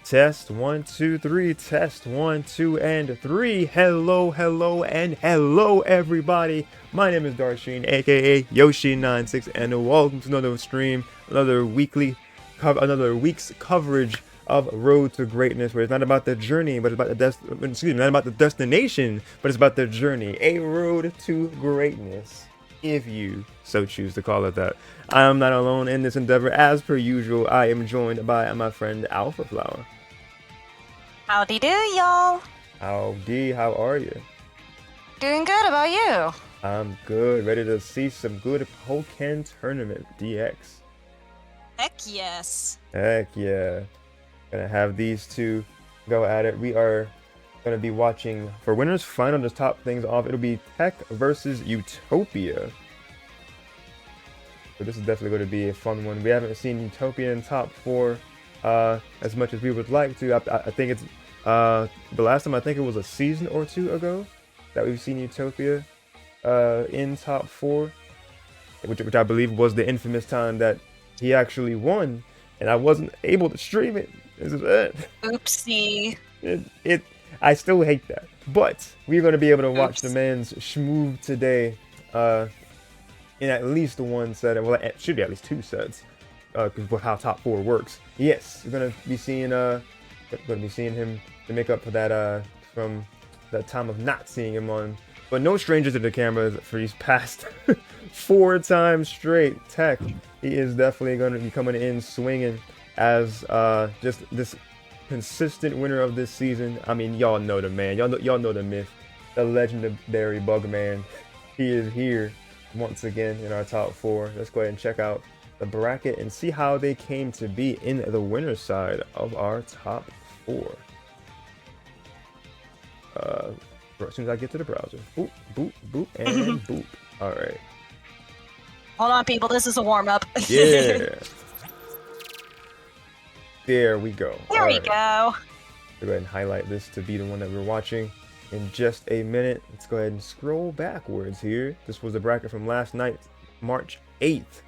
Test 1, 2, 3. Test 1, 2, and 3. Hello, hello, and hello, everybody. My name is Darsheen, aka Yoshi96, and welcome to another stream, another week's coverage of Road to Greatness, where it's not about the journey, but it's about not about the destination, but it's about the journey. A road to greatness, if you so choose to call it that. I am not alone in this endeavor. As per usual, I am joined by my friend Alpha Flower. Howdy do, y'all. Howdy, how are you? Doing good, about you? I'm good, ready to see some good Pokken tournament DX. Heck yes. Heck yeah. Gonna have these two go at it. We are gonna be watching for winners final to top things off. It'll be TEC versus Utopia. So this is definitely going to be a fun one. We haven't seen Utopia in top 4 as much as we would like to. I think it's the last time, I think it was a season or two ago that we've seen Utopia in top 4, which I believe was the infamous time that he actually won, and I wasn't able to stream it. This is it. Oopsie. I still hate that, but we're going to be able to watch the man's schmoove today in at least one set. Well, it should be at least 2 sets, because of how top 4 works. Yes, we're gonna be seeing him to make up for that from that time of not seeing him on. But no stranger to the camera for these past 4 times straight. TEC, he is definitely gonna be coming in swinging as just this consistent winner of this season. I mean, y'all know the man, y'all know the myth, the legendary Bugman. He is here once again in our top 4. Let's go ahead and check out the bracket and see how they came to be in the winner's side of our top 4. As soon as I get to the browser. Boop, boop, boop, and boop. Alright. Hold on, people, this is a warm-up. Yeah. There we go. There we go. Go ahead and highlight this to be the one that we're watching in just a minute. Let's go ahead and scroll backwards here. This was the bracket from last night, March 8th.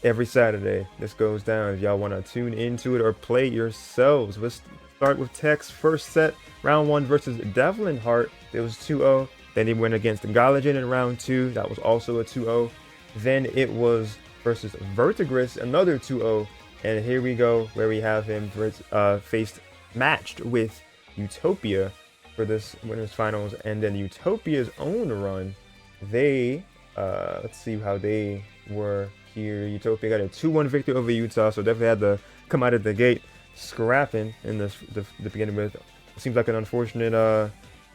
Every Saturday this goes down. If y'all want to tune into it or play yourselves, let's start with TEC's first set, round 1 versus Devlin Hart. It was 2-0. Then he went against Gallagen in round 2. That was also a 2-0. Then it was versus Vertigris, another 2-0. And here we go, where we have him matched with Utopia for this winners finals. And then Utopia's own run, they let's see how they were here. Utopia got a 2-1 victory over Utah, so definitely had to come out of the gate scrapping in the beginning with. It seems like an unfortunate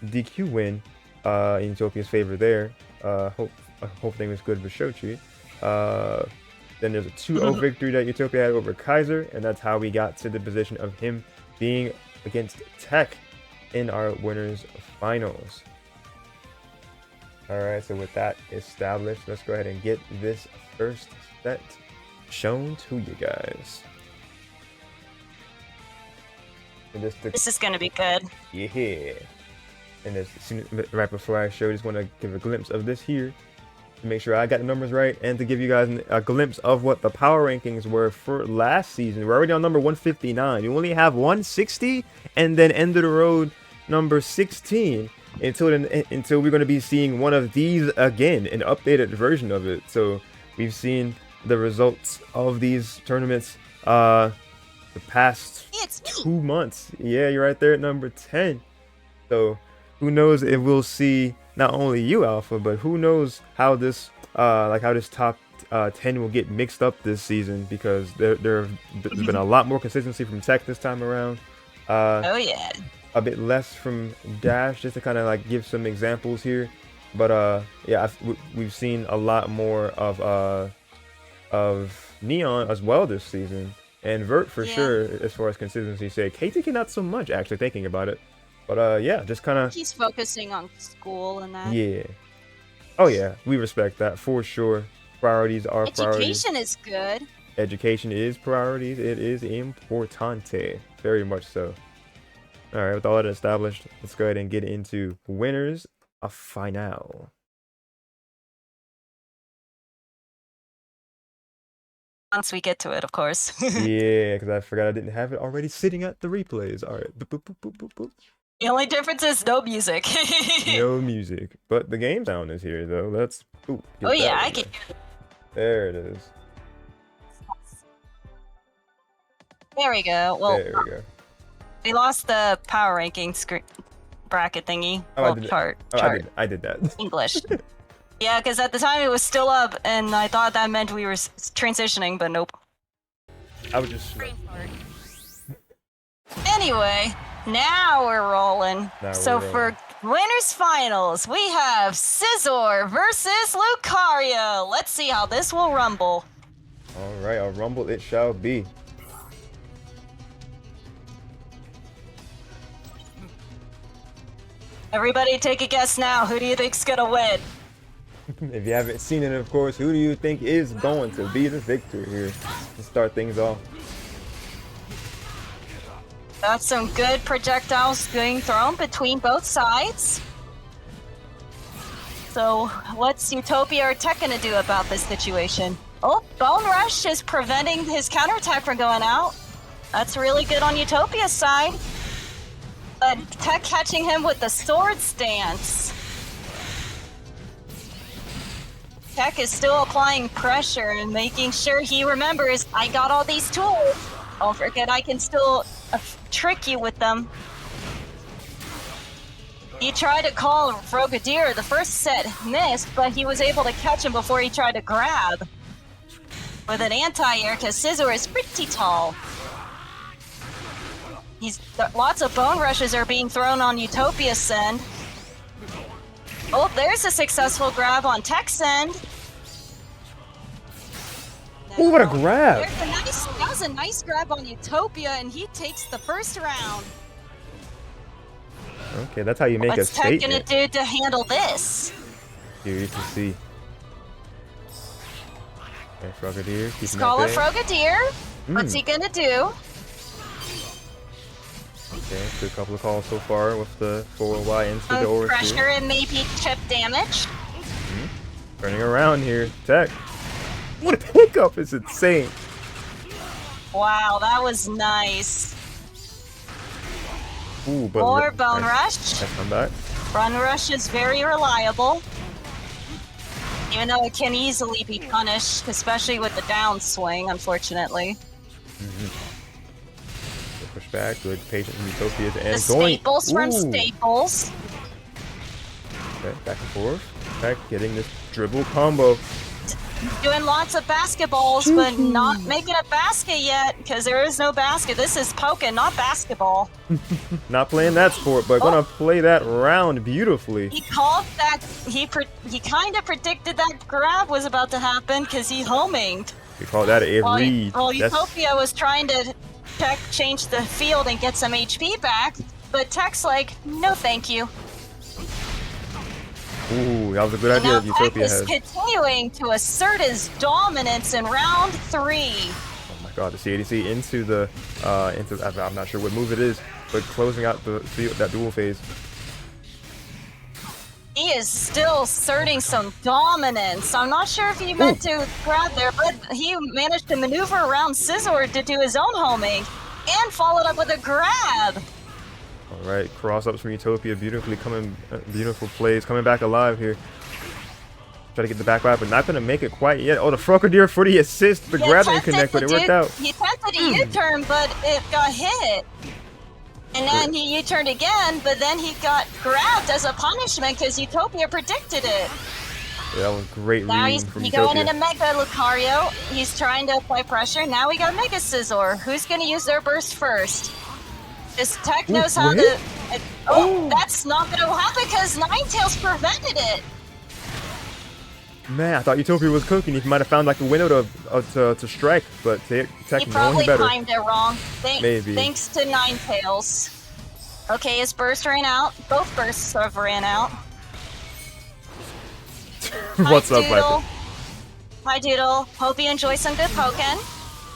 DQ win in Utopia's favor there. Hope thing was good for Shochi. Then there's a 2-0 victory that Utopia had over Kaiser, and that's how we got to the position of him being against TEC in our winners finals. Alright, so with that established, let's go ahead and get this first set shown to you guys. And this is gonna be good. Yeah. And right before I show, just want to give a glimpse of this here to make sure I got the numbers right, and to give you guys a glimpse of what the power rankings were for last season. We're already on number 159. You only have 160, and then end of the road number 16 until we're going to be seeing one of these again, an updated version of it. So we've seen the results of these tournaments the past 2 months. Yeah, you're right there at number 10. So who knows if we'll see not only you, Alpha, but who knows how this how this top 10 will get mixed up this season, because there's been a lot more consistency from TEC this time around. Oh yeah. A bit less from Dash, just to kind of like give some examples here. But yeah, we've seen a lot more of Neon as well this season, and Vert for sure as far as consistency sake. KTK not so much, actually, thinking about it. But yeah, just kind of he's focusing on school and that. Yeah. Oh yeah, we respect that for sure. Priorities are priorities. Education is good. Education is priorities. It is importante, very much so. All right, with all that established, let's go ahead and get into winners of final. Once we get to it, of course. Yeah, because I forgot I didn't have it already sitting at the replays. All right. Boop, boop, boop, boop, boop, boop. The only difference is no music. No music, but the game sound is here though. Let's. Ooh, Oh yeah, I can. There it is. There we go. Well, there we go. We lost the power ranking screen bracket thingy. Oh, well, I did chart. Oh, chart. I did that. English. Yeah, because at the time it was still up, and I thought that meant we were transitioning, but nope. I was just. Anyway, now we're rolling. Now so we're for winners finals, we have Scizor versus Lucario. Let's see how this will rumble. All right, a rumble it shall be. Everybody take a guess now. Who do you think's gonna win? If you haven't seen it, of course, who do you think is going to be the victor here to start things off? Got some good projectiles being thrown between both sides. So what's Utopia or TEC gonna do about this situation? Oh, Bone Rush is preventing his counterattack from going out. That's really good on Utopia's side. But TEC catching him with the sword stance. TEC is still applying pressure and making sure he remembers, I got all these tools. Don't forget I can still trick you with them. He tried to call Frogadier. The first set missed, but he was able to catch him before he tried to grab. With an anti-air, because Scizor is pretty tall. Lots of bone rushes are being thrown on Utopia's send. Oh, there's a successful grab on TEC's end. Oh, what a grab! That was a nice grab on Utopia, and he takes the first round. Okay, that's how you make a What's TEC statement. gonna do to handle this? Curious to see. Okay, Frogadier, keeping Call a that Frogadier. What's he gonna do? Okay, good couple of calls so far with the forward Y into the Aura Pressure Sphere. and maybe chip damage. Turning around here, TEC. What a pickup! It's insane. Wow, that was nice. Ooh, but More Bone Rush. Nice comeback. Run Rush is very reliable. Even though it can easily be punished, especially with the downswing, unfortunately. Good push back, good patient from Utopia at the end. The Staples from Staples. Okay, back and forth. TEC getting this dribble combo. Doing lots of basketballs, but not making a basket yet, because there is no basket. This is Pokken, not basketball. Not playing that sport, but gonna play that round beautifully. He called that, he kind of predicted that grab was about to happen, because he hominged. We call that a read. Well, Utopia was trying to change the field and get some HP back, but TEC's like, no thank you. Ooh, that was a good idea that Utopia has. TEC is continuing to assert his dominance in round 3. Oh my god, the CADC into the, I'm not sure what move it is, but closing out that dual phase. He is still asserting some dominance. I'm not sure if he meant to grab there, but he managed to maneuver around Scizor to do his own homing and followed up with a grab. All right, cross-ups from Utopia, beautiful plays, coming back alive here. Try to get the back wrap, but not going to make it quite yet. Oh, the Frogadier for the assist, the grab didn't connect, but it worked out. He attempted a U-turn, but it got hit. And then he U-turned again, but then he got grabbed as a punishment because Utopia predicted it. Yeah, that was great reading from He's Utopia. going into Mega Lucario. He's trying to apply pressure. Now we got Mega Scizor. Who's going to use their burst first? This TEC knows how to... that's not going to happen because Ninetales prevented it. Man, I thought Utopia was cooking. He might have found like a window to strike, but TEC He probably better. timed it wrong. Maybe. Thanks to Ninetales. Okay, his burst ran out. Both bursts have ran out. What's up, Viper? Hi, Doodle. Hope you enjoy some good Pokken.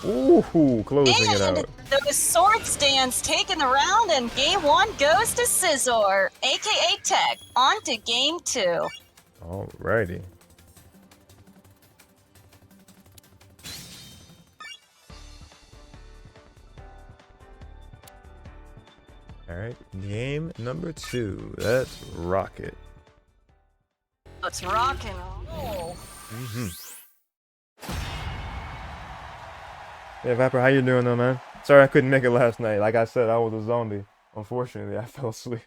Ooh, closing it out. Those sword stands taking the round, and game 1 goes to Scizor, aka TEC. On to game 2. Alrighty. All right, game number 2. Let's rock it. Let's rock and roll. Yeah, Viper, how you doing though, man? Sorry I couldn't make it last night. Like I said, I was a zombie. Unfortunately, I fell asleep.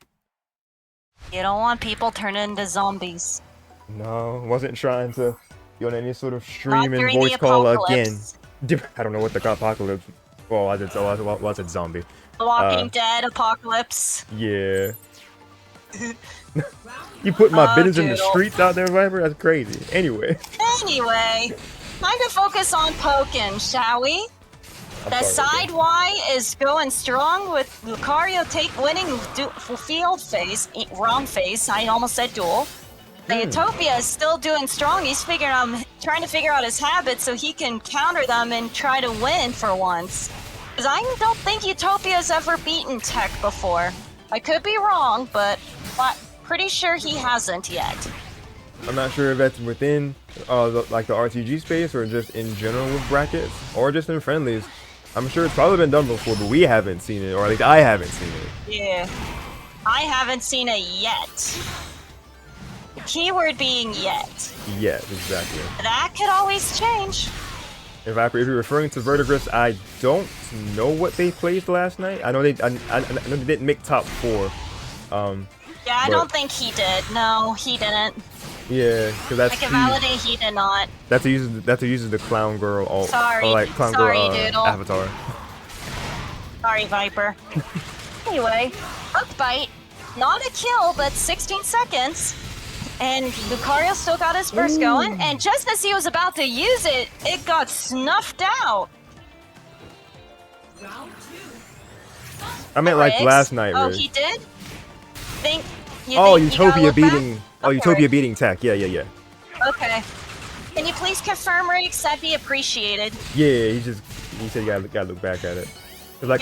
You don't want people turning into zombies. No, wasn't trying to be on any sort of Not stream and during voice the call again. apocalypse. I don't know what the apocalypse. Well, I said zombie. The Walking Dead apocalypse. Yeah. You put my business in the doodle. streets out there, Viper? That's crazy. Anyway. Anyway, time to focus on Pokken, shall we? The side Y is going strong with Lucario winning field phase, wrong phase. I almost said duel. The Utopia is still doing strong. He's trying to figure out his habits so he can counter them and try to win for once. Because I don't think Utopia's ever beaten TEC before. I could be wrong, but pretty sure he hasn't yet. I'm not sure if that's within like the RTG space or just in general with brackets or just in friendlies. I'm sure it's probably been done before, but we haven't seen it, or at least I haven't seen it. Yeah, I haven't seen it yet. The keyword being yet. Yes, exactly. That could always change. If you're referring to Verdigris, I don't know what they placed last night. I know I know they didn't make top 4. Yeah, I don't think he did. No, he didn't. Yeah, because that's. I can validate he did not. That's who uses the clown girl alt. Sorry, or like clown sorry, girl Doodle. avatar. Sorry, Viper. Anyway, Hook Bite, not a kill, but 16 seconds. And Lucario still got his burst going, and just as he was about to use it, it got snuffed out. I meant like last night, Oh, Riz. he did? Utopia beating. Oh, Utopia beating TEC. Yeah. Okay. Can you please confirm, Riggs? That'd be appreciated. Yeah, he said you gotta look back at it. Cause like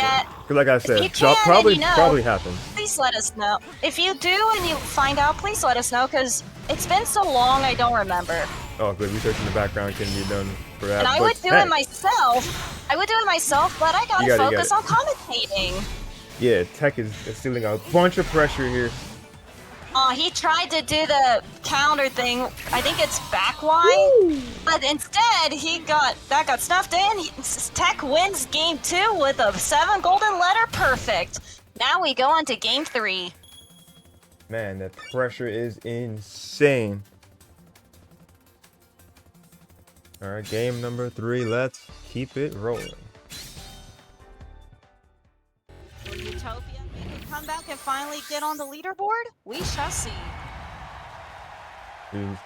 I said, you can, probably and happened. Please let us know. If you do and you find out, please let us know, because it's been so long I don't remember. Oh, good. Research in the background can be done for that. And I would do it myself. But I gotta focus on commentating. Yeah, TEC is stealing a bunch of pressure here. He tried to do the counter thing. I think it's back Y, but instead that got stuffed in. TEC wins game 2 with a 7 golden letter perfect. Now we go on to game 3. Man, that pressure is insane. All right, game number 3. Let's keep it rolling. Will Utopia make a comeback and finally get on the leaderboard? We shall see.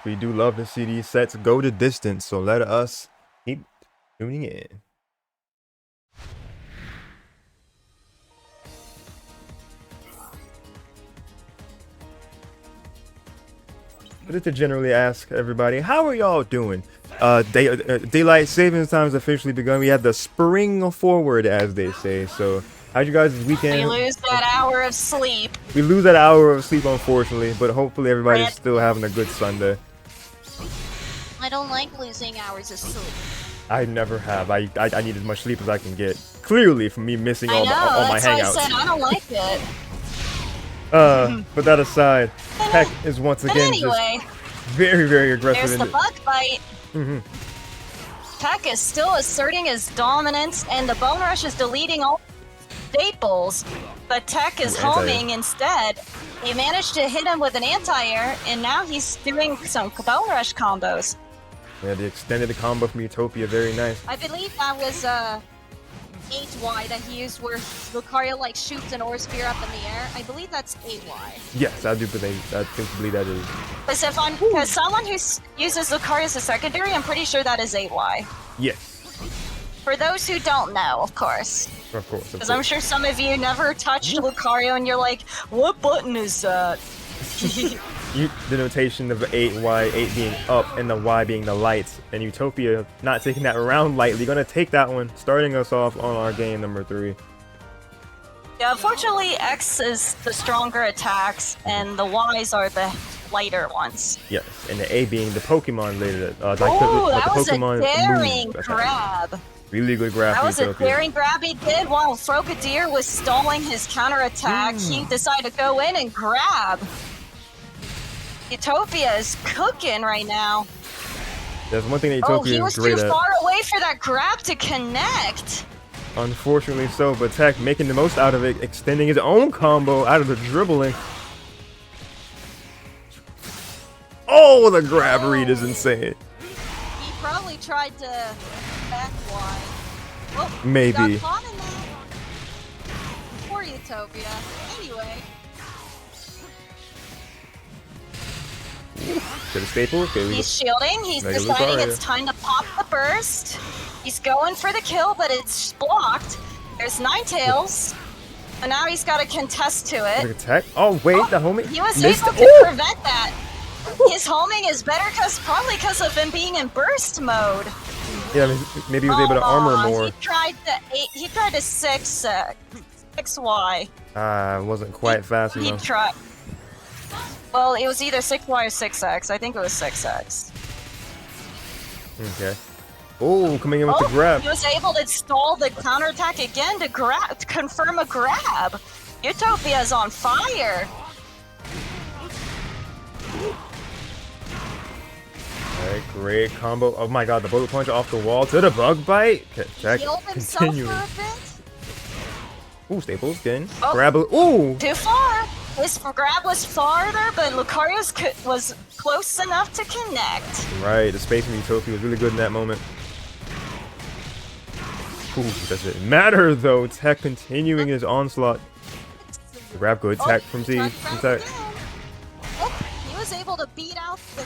We do love to see these sets go the distance, so let us keep tuning in. But just to generally ask everybody, how are y'all doing? Daylight savings time has officially begun. We had the spring forward, as they say. So, how'd you guys' weekend? We lose that hour of sleep. We lose that hour of sleep, unfortunately. But hopefully, everybody's still having a good Sunday. I don't like losing hours of sleep. I never have. I need as much sleep as I can get. Clearly, from me missing all my hangouts. That's why I said I don't like it. But that aside, TEC is once again just very, very aggressive. There's the bug bite. TEC is still asserting his dominance, and the Bone Rush is deleting all staples. But TEC is homing instead. He managed to hit him with an anti-air, and now he's doing some Bone Rush combos. Yeah, the extended combo from Utopia, very nice. I believe that was 8Y that he used where Lucario like shoots an ore spear up in the air. I believe that's 8Y. Yes, I believe that is. Because someone who uses Lucario as a secondary, I'm pretty sure that is 8Y. Yes. For those who don't know, of course. Of course. Because I'm sure some of you never touched Lucario and you're like, what button is that? The notation of 8Y, 8 being up and the Y being the lights, and Utopia not taking that round lightly. Gonna take that one, starting us off on our game number 3. Yeah, unfortunately, X is the stronger attacks, and the Ys are the lighter ones. Yes, and the A being the Pokemon related. That was a daring grab. Really good grab That from was a Utopia. daring grab he did while Frogadier was stalling his counterattack. He decided to go in and grab. Utopia is cooking right now. There's one thing that Oh, Utopia he is was great too at. far away for that grab to connect. Unfortunately so, but TEC making the most out of it, extending his own combo out of the dribbling. Oh, the grab read is insane. He probably tried to back wide. Oh, Maybe. he got caught in that. Poor Utopia. Anyway. To the staple. Okay, we He's shielding. He's Mega deciding Lucario. it's time to pop the burst. He's going for the kill, but it's blocked. There's Ninetales. And now he's got to contest to it. Look at TEC. Oh wait, the homie He was missed. able to Ooh! prevent that. His homing is better probably because of him being in burst mode. Yeah, maybe he was able to armor more. He tried to 6Y. Wasn't quite fast He enough. tried. Well, it was either 6Y or 6X. I think it was 6X. Okay. Oh, coming in with the grab. He was able to stall the counterattack again to confirm a grab. Utopia is on fire. Alright, great combo. Oh my god, the bullet punch off the wall to the bug bite. TEC Healed himself continuing. for a bit. Ooh, Staples again. Oh. Grab a. Ooh! Too far. His grab was farther, but Lucario's was close enough to connect. Right, the space from Utopia was really good in that moment. Ooh, doesn't matter though. TEC continuing his onslaught. Grab good. TEC from T. From TEC. He was able to beat out the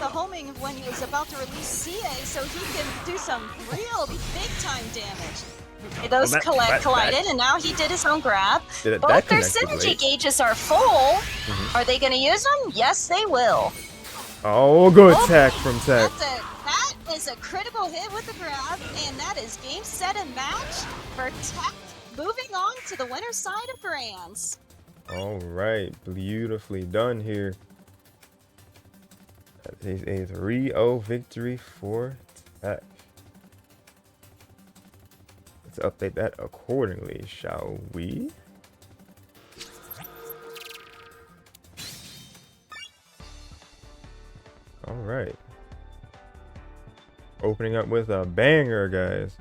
homing when he was about to release CA, so he can do some real big time damage. Those collided, and now he did his own grab. Both their synergy gauges are full. Are they going to use them? Yes, they will. Oh, good TEC from TEC. That is a critical hit with the grab, and that is game, set, and match for TEC. Moving on to the winner's side of Grands. All right, beautifully done here. That is a 3-0 victory for TEC. Let's update that accordingly, shall we? All right. Opening up with a banger, guys.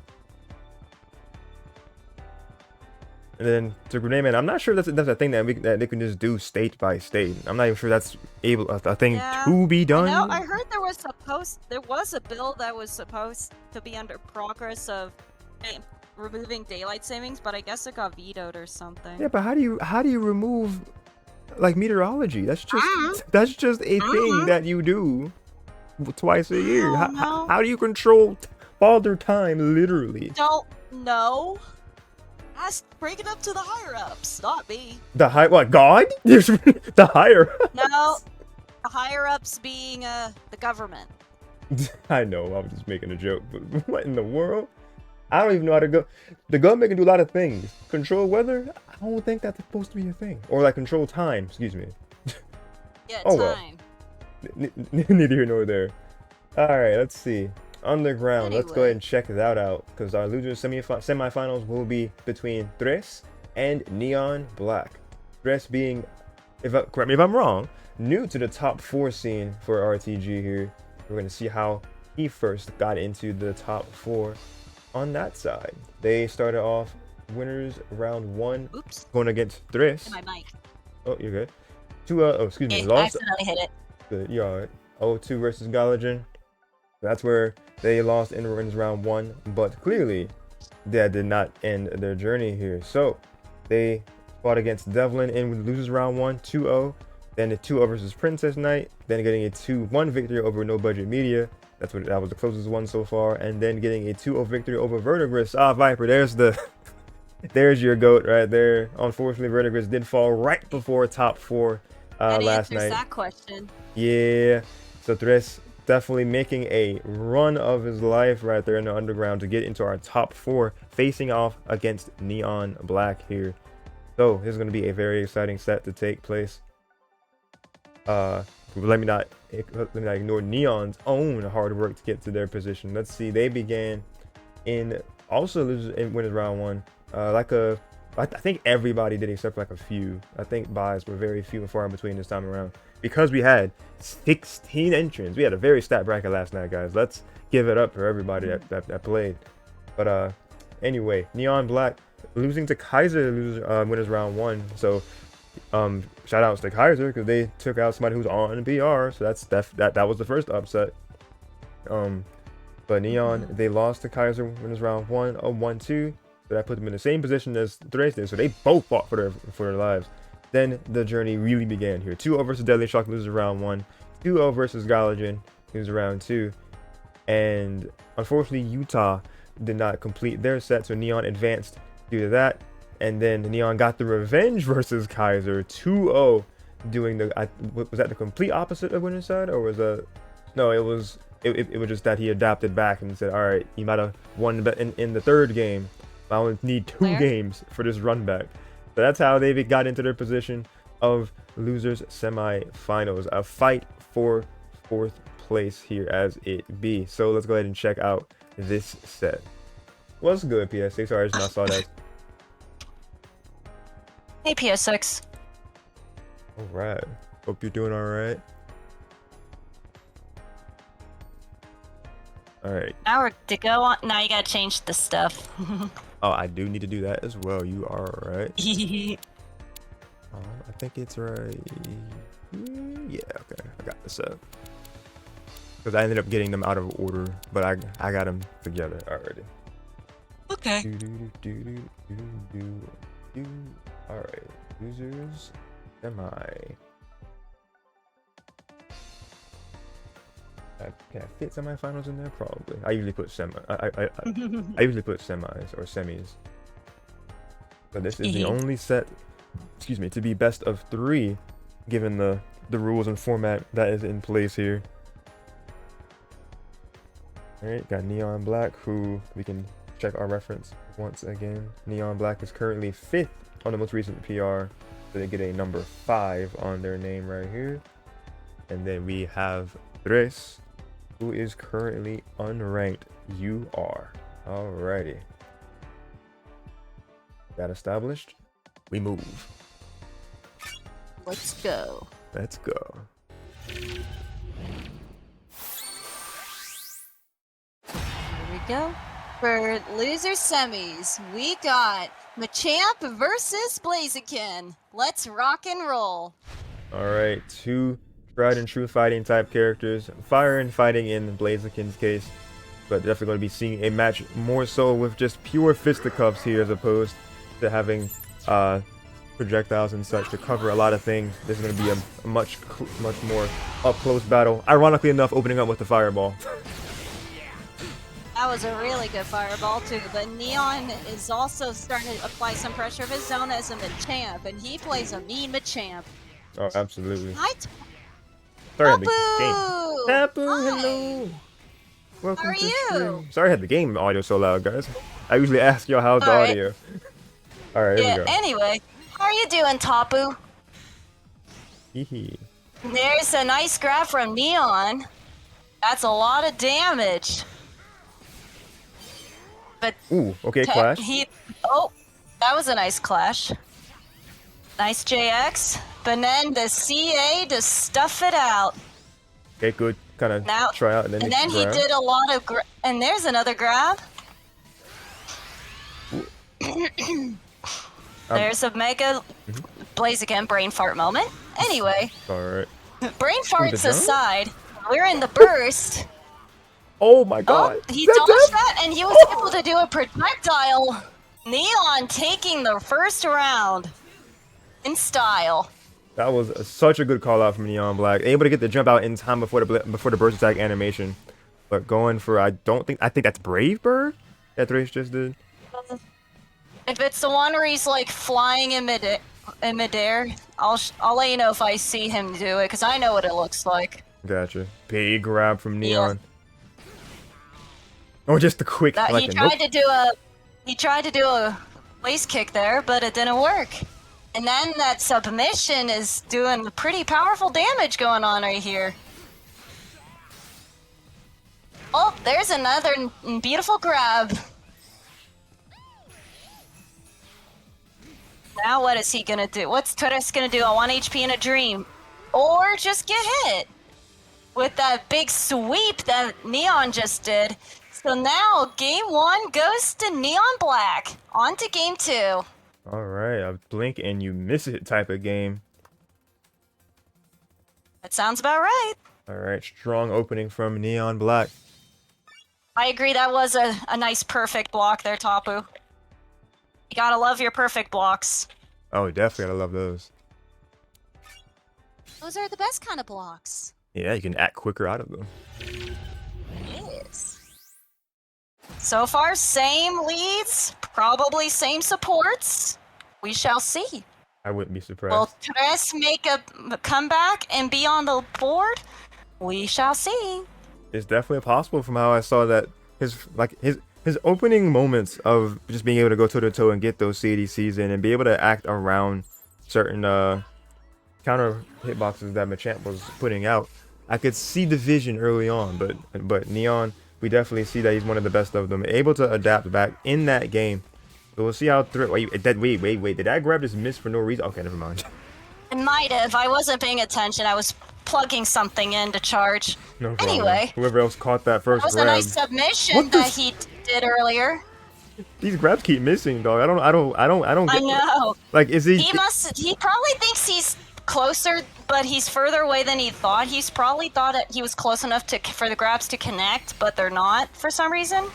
And then to Grenade Man, I'm not sure that's a thing that they can just do state by state. I'm not even sure that's a thing to be done. No, I heard there was a bill that was supposed to be under progress of removing daylight savings, but I guess it got vetoed or something. Yeah, but how do you remove like meteorology? That's just a thing that you do twice a year. How do you control father time literally? Don't know. Bring it up to the higher ups, not me. What, God? The higher ups? No, the higher ups being the government. I know, I was just making a joke, but what in the world? I don't even know how to go. The government can do a lot of things. Control weather? I don't think that's supposed to be a thing. Or like control time, excuse me. Yeah, Oh, time. Well. Neither here nor there. Alright, let's see. Underground, let's go ahead and check that out, because our loser semifinals will be between Tres and NeonBlakk. Tres being, correct me if I'm wrong, new to the top 4 scene for RTG here. We're going to see how he first got into the top 4 on that side. They started off winners round 1. Oops. Going against Tres. My mic. Oh, you're good. Excuse me, I lost. accidentally hit it. Good, you're alright. 0-2 versus Galagen. That's where they lost in round 1, but clearly that did not end their journey here. So they fought against Devlin and loses round 1, 2-0. Then the 2-0 versus Princess Knight. Then getting a 2-1 victory over No Budget Media. That was the closest one so far. And then getting a 2-0 victory over Verdigris. Viper, there's your goat right there. Unfortunately, Verdigris did fall right before top 4 last night. That question. Yeah. So Tres definitely making a run of his life right there in the underground to get into our top 4, facing off against NeonBlakk here. So this is going to be a very exciting set to take place. Let me not ignore Neon's own hard work to get to their position. Let's see, they began in also loses in winners round one. I think everybody did except for like a few. I think buys were very few and far in between this time around because we had 16 entrants. We had a very stat bracket last night, guys. Let's give it up for everybody that played. But anyway, NeonBlakk losing to Kaiser winners round one. So shout outs to Kaiser because they took out somebody who's on BR. So that was the first upset. But Neon, they lost to Kaiser winners round one, 1-2. So that put them in the same position as Thrace did. So they both fought for their lives. Then the journey really began here. 2-0 versus Deadly Shock loses round one. 2-0 versus Galagen loses round two. And unfortunately, Utah did not complete their set. So Neon advanced due to that. And then Neon got the revenge versus Kaiser 2-0, doing was that the complete opposite of winner's side, or was no? It was just that he adapted back and said, all right, you might have won in the third game. I only need 2 games for this run back. So that's how they got into their position of losers semi-finals. A fight for 4th place here as it be. So let's go ahead and check out this set. What's good, PS6? Sorry, I just not saw that. Hey, PS6. All right. Hope you're doing all right. All right. Now we're to go on. Now you gotta change the stuff. Oh, I do need to do that as well. You are right. I think it's right. Yeah, okay. I got this up. Because I ended up getting them out of order, but I got them together already. Okay. All right. Losers. Semi. Can I fit semifinals in there? Probably. I usually put I usually put semis or semis. But this is the only set, excuse me, to be best of 3, given the rules and format that is in place here. All right, got NeonBlakk, who we can check our reference once again. NeonBlakk is currently 5th on the most recent PR, so they get a number 5 on their name right here. And then we have Thrace, who is currently unranked. You are. Alrighty. That established. We move. Let's go. Let's go. Here we go. For loser semis, we got Machamp versus Blaziken. Let's rock and roll. Alright, 2 tried and true fighting type characters. Fire and fighting in Blaziken's case. But definitely going to be seeing a match more so with just pure fisticuffs here as opposed to having projectiles and such to cover a lot of things. This is going to be a much more up-close battle. Ironically enough, opening up with the fireball. That was a really good fireball too, but Neon is also starting to apply some pressure of his own as a Machamp, and he plays a mean Machamp. Oh, absolutely. Hi, Sorry, I had Tapu! the game. Tapu, hello. Welcome How are to you? stream. Sorry I had the game audio so loud, guys. I usually ask y'all how's the audio. Alright, here we go. Anyway, how are you doing, Tapu? Hee. There's a nice grab from Neon. That's a lot of damage. But Ooh, okay, clash. Oh, that was a nice clash. Nice JX. But then the CA to stuff it out. Okay, good. Kind of try out and then he did a lot of and there's another grab. There's a mega Blaziken brain fart moment. Anyway, alright. Brain farts aside, we're in the burst. Oh my god. Oh, he dodged that and he was able to do a projectile. Neon taking the first round in style. That was such a good call out from NeonBlakk. Able to get the jump out in time before the burst attack animation. But going for I think that's Brave Bird that Thrace just did. If it's the one where he's like flying in midair, I'll let you know if I see him do it because I know what it looks like. Gotcha. Big grab from Neon. Oh, just the quick. He tried to do a lace kick there, but it didn't work. And then that submission is doing pretty powerful damage going on right here. Oh, there's another beautiful grab. Now what is he gonna do? What's Torres gonna do on 1 HP in a dream? Or just get hit with that big sweep that Neon just did. So now game 1 goes to NeonBlakk. On to game 2. All right, a blink and you miss it type of game. That sounds about right. All right, strong opening from NeonBlakk. I agree, that was a nice perfect block there, Tapu. You gotta love your perfect blocks. Oh, definitely gotta love those. Those are the best kind of blocks. Yeah, you can act quicker out of them. Yes. So far, same leads, probably same supports. We shall see. I wouldn't be surprised. Will Tres make a comeback and be on the board? We shall see. It's definitely possible from how I saw that his opening moments of just being able to go toe to toe and get those CDCs in and be able to act around certain counter hitboxes that Machamp was putting out. I could see the vision early on, but Neon, we definitely see that he's one of the best of them, able to adapt back in that game. So we'll see how wait, did that grab just miss for no reason? Okay, never mind. It might have. I wasn't paying attention. I was plugging something in to charge. No problem. Anyway, Whoever else caught that first that was grab. a nice submission that he did earlier. These grabs keep missing, dog. I don't get I know. Like, is he? He probably thinks he's closer, but he's further away than he thought. He's probably thought that he was close enough for the grabs to connect, but they're not for some reason.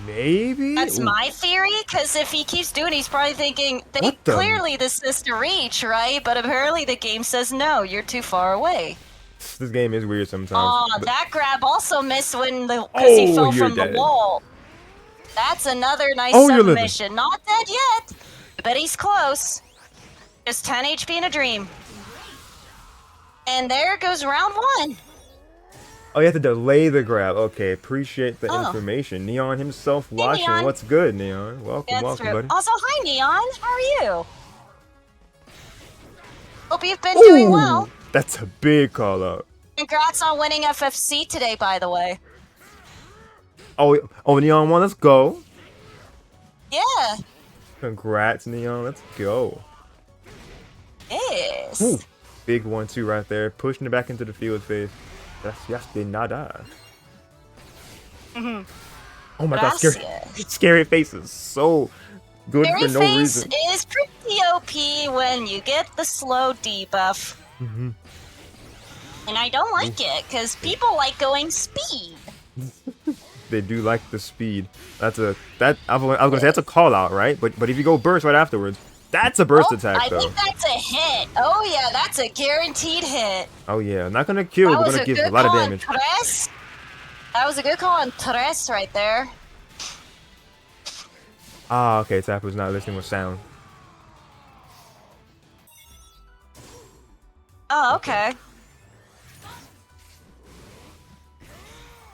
Maybe. That's my theory, because if he keeps doing it, he's probably thinking, clearly this is to reach, right? But apparently the game says, no, you're too far away. This game is weird sometimes. Oh, that grab also missed because he fell from the wall. That's another nice submission. Not dead yet, but he's close. Just 10 HP in a dream. And there goes round 1. Oh, you have to delay the grab. Okay, appreciate the information. Neon himself watching. Neon. What's good, Neon? Welcome, buddy. Also, hi, Neon. How are you? Hope you've been doing well. That's a big call out. Congrats on winning FFC today, by the way. Oh, Neon won. Let's go. Yeah. Congrats, Neon. Let's go. Yes. Ooh, big 1-2 right there. Pushing it back into the field phase. That's de nada. Oh my god, scary face is so good for no reason. Scary face is pretty OP when you get the slow debuff. And I don't like it, because people like going speed. They do like the speed. I was gonna say that's a call out, right? But if you go burst right afterwards, that's a burst attack though. I think that's a hit. Oh yeah, that's a guaranteed hit. Oh yeah, not gonna kill, but gonna give a lot of damage. That was a good call on Tres right there. Ah, okay, Tapu's not listening with sound. Oh, okay.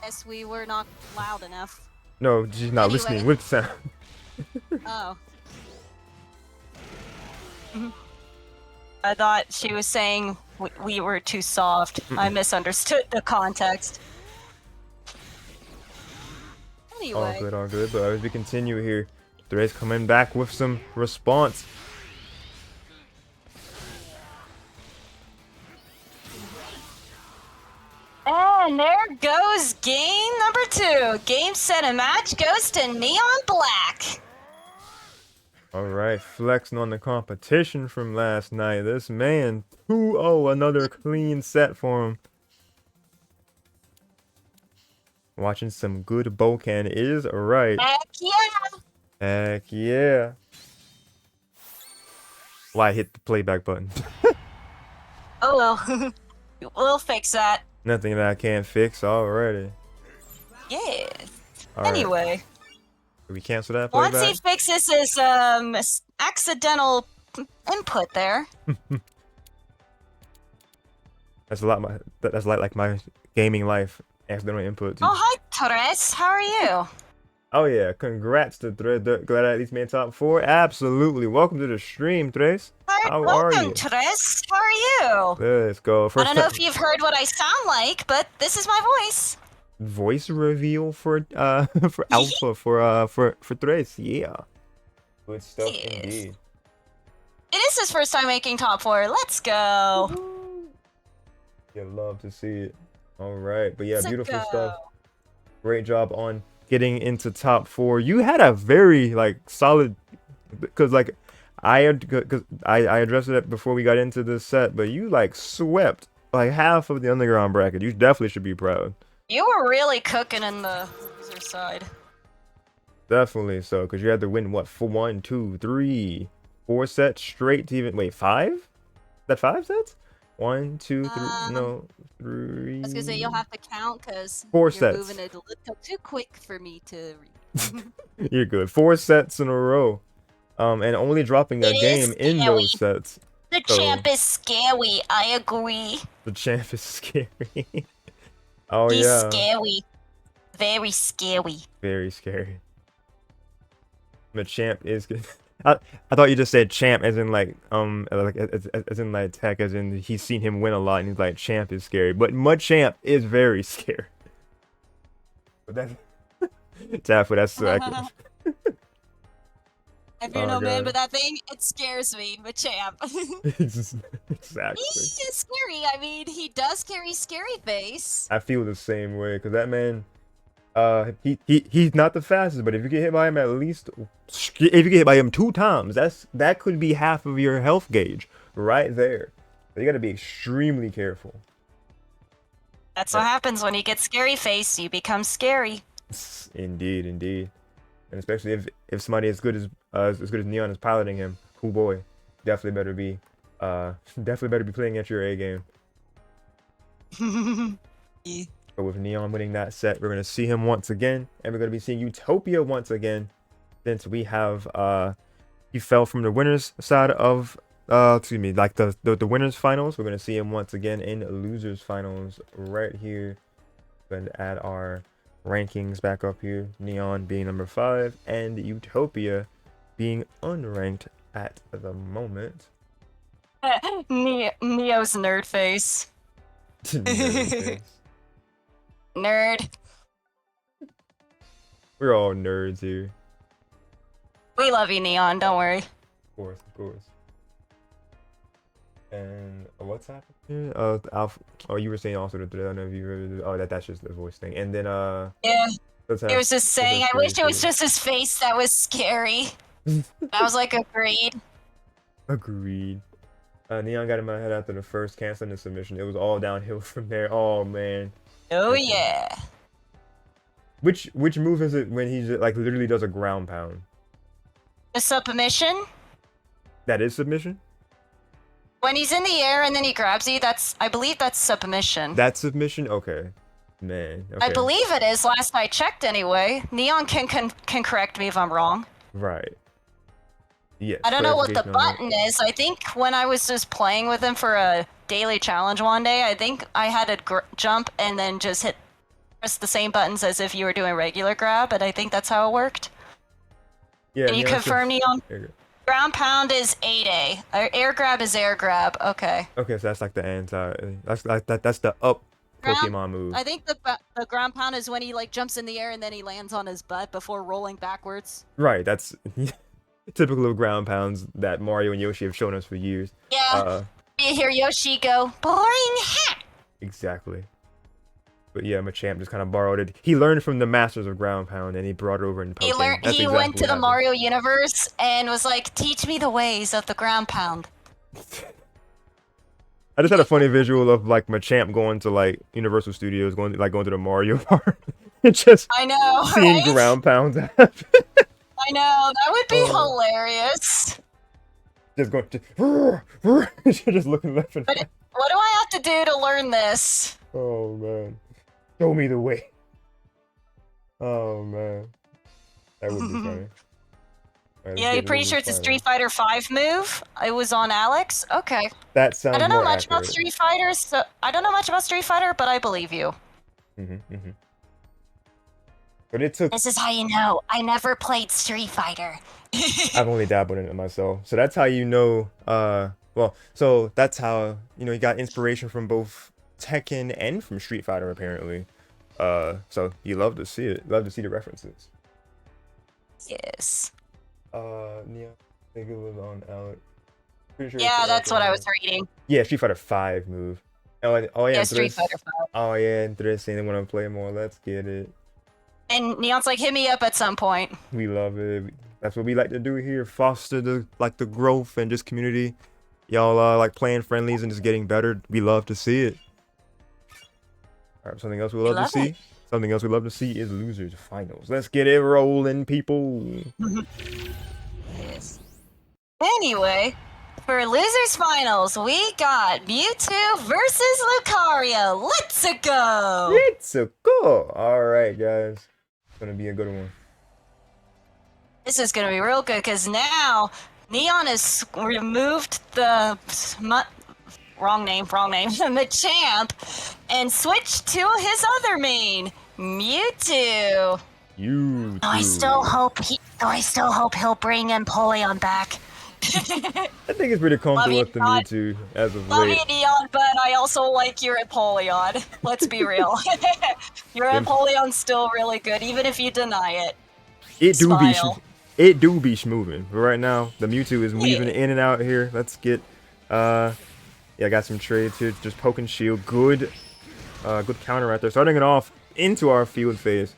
Guess we were not loud enough. No, she's not listening with sound. Oh. I thought she was saying we were too soft. I misunderstood the context. Anyway. All good. But as we continue here, Threads coming back with some response. And there goes game number 2. Game, set, and match goes to NeonBlakk. Alright, flexing on the competition from last night. This man, 2-0, another clean set for him. Watching some good Pokken is right. Heck yeah! Heck yeah. Why hit the playback button? Oh well. We'll fix that. Nothing that I can't fix already. Yeah. All anyway. Right. Did we cancel that playback? Once he fixes his accidental input there. That's a lot. That's like my gaming life. Accidental input. Oh hi, Torres. How are you? Oh yeah, congrats to Tres. Glad I at least made top 4. Absolutely. Welcome to the stream, Tres. How are you? Welcome, Tres. How are you? Let's go. I don't know if you've heard what I sound like, but this is my voice. Voice reveal for Alpha for Tres. Yeah. Good stuff indeed. It is his first time making top 4. Let's go. You love to see it. All right, but yeah, Let's beautiful go. stuff. Great job on getting into top 4. You had a very like solid, because like I addressed it before we got into this set, but you like swept like half of the underground bracket. You definitely should be proud. You were really cooking in the loser side. Definitely so, because you had to win what, for 1, 2, 3, 4 sets straight to even wait 5? Is that 5 sets? 1, 2, 3, no, 3. I was gonna say you'll have to count because 4 you're sets. moving it a little too quick for me to read. You're good. 4 sets in a row. And only dropping a game in those sets. The champ is scary. I agree. The champ is scary. Oh He's yeah. scary. Very scary. Very scary. The champ is good. I thought you just said champ as in like as in like tech, as in he's seen him win a lot and he's like champ is scary. But Machamp is very scary. But that's that's If you know man, but that thing, it scares me, Machamp. Exactly. He's just scary. I mean, he does carry scary face. I feel the same way, because that man, he's not the fastest, but if you get hit by him if you get hit by him 2 times, that could be half of your health gauge right there. So you got to be extremely careful. That's what happens when you get scary face. You become scary. Indeed, indeed. And especially if somebody as good as Neon is piloting him, cool boy, definitely better be playing at your A game. Yeah. But with Neon winning that set, we're gonna see him once again, and we're gonna be seeing Utopia once again, since we have he fell from the winners side of excuse me, like the winners finals. We're gonna see him once again in losers finals right here. Going to add our rankings back up here. Neon being number 5 and Utopia being unranked at the moment. Neo's nerd face. Nerd. We're all nerds here. We love you, Neon. Don't worry. Of course, of course. And what's happening here? Oh, you were saying also that I don't know if you heard. Oh, that's just the voice thing. And then yeah. It was just saying, I wish it was just his face that was scary. I was like, agreed. Agreed. Neon got in my head after the first canceling the submission. It was all downhill from there. Oh man. Oh yeah. Which move is it when he just, like literally does a ground pound? The submission? That is submission? When he's in the air and then he grabs you, I believe that's submission. That's submission? Okay. Man. Okay. I believe it is, last I checked anyway. Neon can correct me if I'm wrong. Right. Yes. I don't know what the button is. I think when I was just playing with him for a daily challenge one day, I think I had to jump and then just press the same buttons as if you were doing regular grab, and I think that's how it worked. Yeah. Can you confirm, Neon? Ground pound is 8A. Air grab is air grab. Okay. Okay, so that's like the anti. That's the up Pokemon move. I think the ground pound is when he like jumps in the air and then he lands on his butt before rolling backwards. Right. That's typical of ground pounds that Mario and Yoshi have shown us for years. Yeah. You hear Yoshi go, boring hat. Exactly. But yeah, Machamp just kind of borrowed it. He learned from the masters of ground pound and he brought it over in Pokken. He went to the Mario universe and was like, teach me the ways of the ground pound. I just had a funny visual of like Machamp going to like Universal Studios, going to the Mario part. And just I know, seeing right? ground pounds happen. I know, that would be hilarious. Just going just looking left and right. What do I have to do to learn this? Oh man. Show me the way. Oh man. That would be funny. Right, yeah, you're pretty sure it's a Street Fighter V move? It was on Alex? Okay. That sounds I don't know much accurate. about Street Fighter, so I don't know much about Street Fighter, but I believe you. But it took... This is how you know. I never played Street Fighter. I've only dabbled in it myself. So that's how you know, well, so that's how, you got inspiration from both Tekken and from Street Fighter, apparently. So you love to see it. Love to see the references. Yes. Yeah, I think it was on Alex. Pretty sure it's Yeah, the that's what I was Ultimate. reading. Yeah, Street Fighter 5 move. Oh yeah, Yeah, Street Fighter 5. Oh yeah, Andres saying they want to play more. Let's get it. And Neon's like, hit me up at some point. We love it. That's what we like to do here. Foster the growth and just community. Y'all like playing friendlies and just getting better. We love to see it. All right, something else we love to see. Something else we love to see is losers finals. Let's get it rolling, people. Yes. Anyway, for losers finals, we got Mewtwo versus Lucario. Let's go! It's a go. All right, guys. It's gonna be a good one. This is gonna be real good because now Neon has removed the wrong name, Machamp, and switched to his other main, Mewtwo. I still hope he'll bring Empoleon back. I think it's pretty comfortable with the Mewtwo as of Love late. you, Neon, but I also like your Empoleon. Let's be real. Your Empoleon's still really good, even if you deny it. It do be schmoving. But right now, the Mewtwo is weaving in and out here. Let's get yeah, I got some trades here. Just Pokken shield. Good counter right there. Starting it off into our field phase.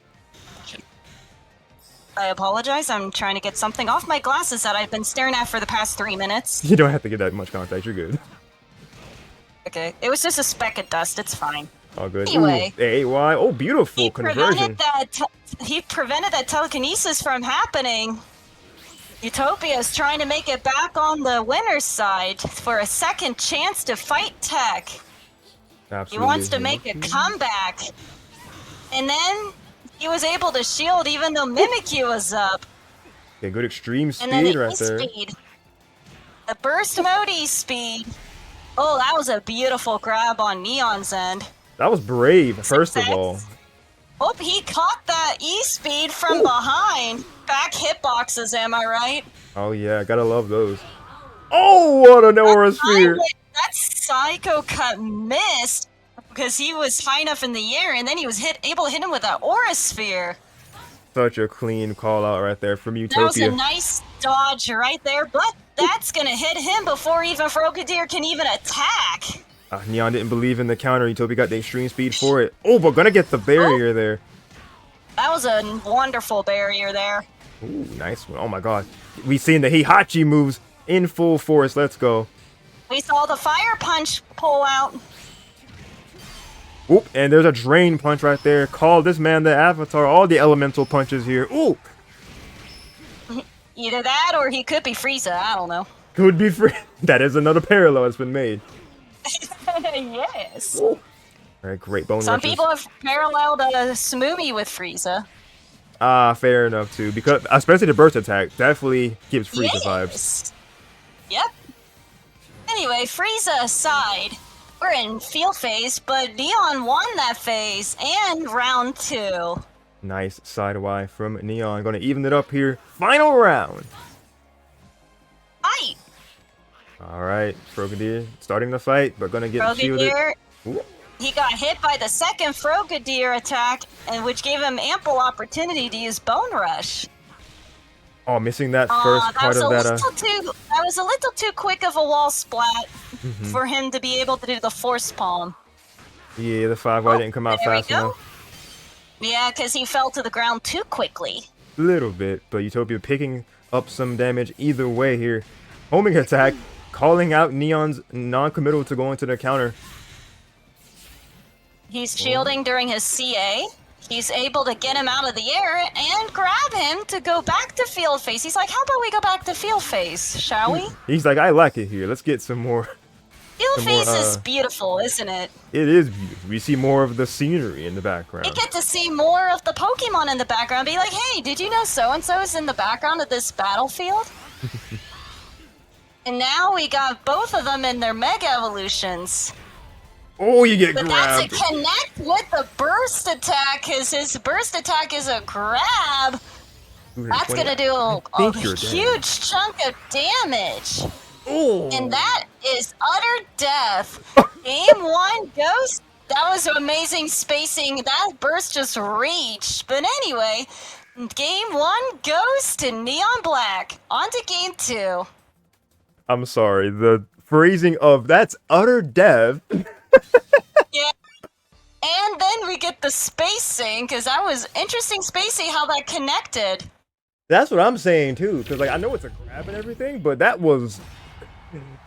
I apologize. I'm trying to get something off my glasses that I've been staring at for the past 3 minutes. You don't have to get that much contact. You're good. Okay. It was just a speck of dust. It's fine. All good. Anyway. AY. Oh, beautiful conversion. He prevented that telekinesis from happening. Utopia is trying to make it back on the winner's side for a second chance to fight TEC. Absolutely. He wants to make a comeback. And then he was able to shield even though Mimikyu was up. Okay, good extreme speed and then the right there. The burst mode E-speed. Oh, that was a beautiful grab on Neon's end. That was brave, first of all. Oh, he caught that E-speed from behind. Back hitboxes, am I right? Oh yeah, gotta love those. Oh, what an aura sphere! That Psycho Cut missed because he was high enough in the air, and then he was able to hit him with an aura sphere. Such a clean call out right there from Utopia. That was a nice dodge right there, but that's gonna hit him before even Frogadier can even attack. Neon didn't believe in the counter. Utopia got the extreme speed for it. Oh, we're gonna get the barrier there. That was a wonderful barrier there. Ooh, nice one. Oh my god. We seen the Heihachi moves in full force. Let's go. We saw the fire punch pull out. Oop, and there's a drain punch right there. Call this man the Avatar. All the elemental punches here. Ooh. Either that or he could be Frieza. I don't know. Could be free. That is another parallel that's been made. Yes. Ooh. Alright, great bone Some rushes. people have paralleled Smoothie with Frieza. Fair enough too. Because especially the burst attack definitely gives Frieza vibes. Yep. Anyway, Frieza aside, we're in field phase, but Neon won that phase and round 2. Nice side Y from Neon. Gonna even it up here. Final round. Fight! Alright, Frogadier starting the fight, but gonna get shielded. Ooh. He got hit by the second Frogadier attack, and which gave him ample opportunity to use Bone Rush. Oh, missing that first part of that. That was a little too quick of a wall splat for him to be able to do the Force Palm. Yeah, the 5Y didn't come out fast enough. Yeah, because he fell to the ground too quickly. A little bit, but Utopia picking up some damage either way here. Homing attack, calling out Neon's non-committal to go into the counter. He's shielding during his CA. He's able to get him out of the air and grab him to go back to field phase. He's like, how about we go back to field phase, shall we? He's like, I like it here. Let's get some more. Field phase is beautiful, isn't it? It is beautiful. We see more of the scenery in the background. We get to see more of the Pokemon in the background. Be like, hey, did you know so-and-so is in the background of this battlefield? And now we got both of them in their Mega Evolutions. Oh, you get but grabbed. But that's a connect with the burst attack, because his burst attack is a grab. That's going to do a huge chunk of damage. Ooh. And that is utter death. Game 1 goes. That was amazing spacing. That burst just reached. But anyway, Game 1 goes to NeonBlakk. On to Game 2. I'm sorry. The phrasing of that's utter dev. Yeah. And then we get the spacing, because that was interesting spacing how that connected. That's what I'm saying too, because like I know it's a grab and everything, but that was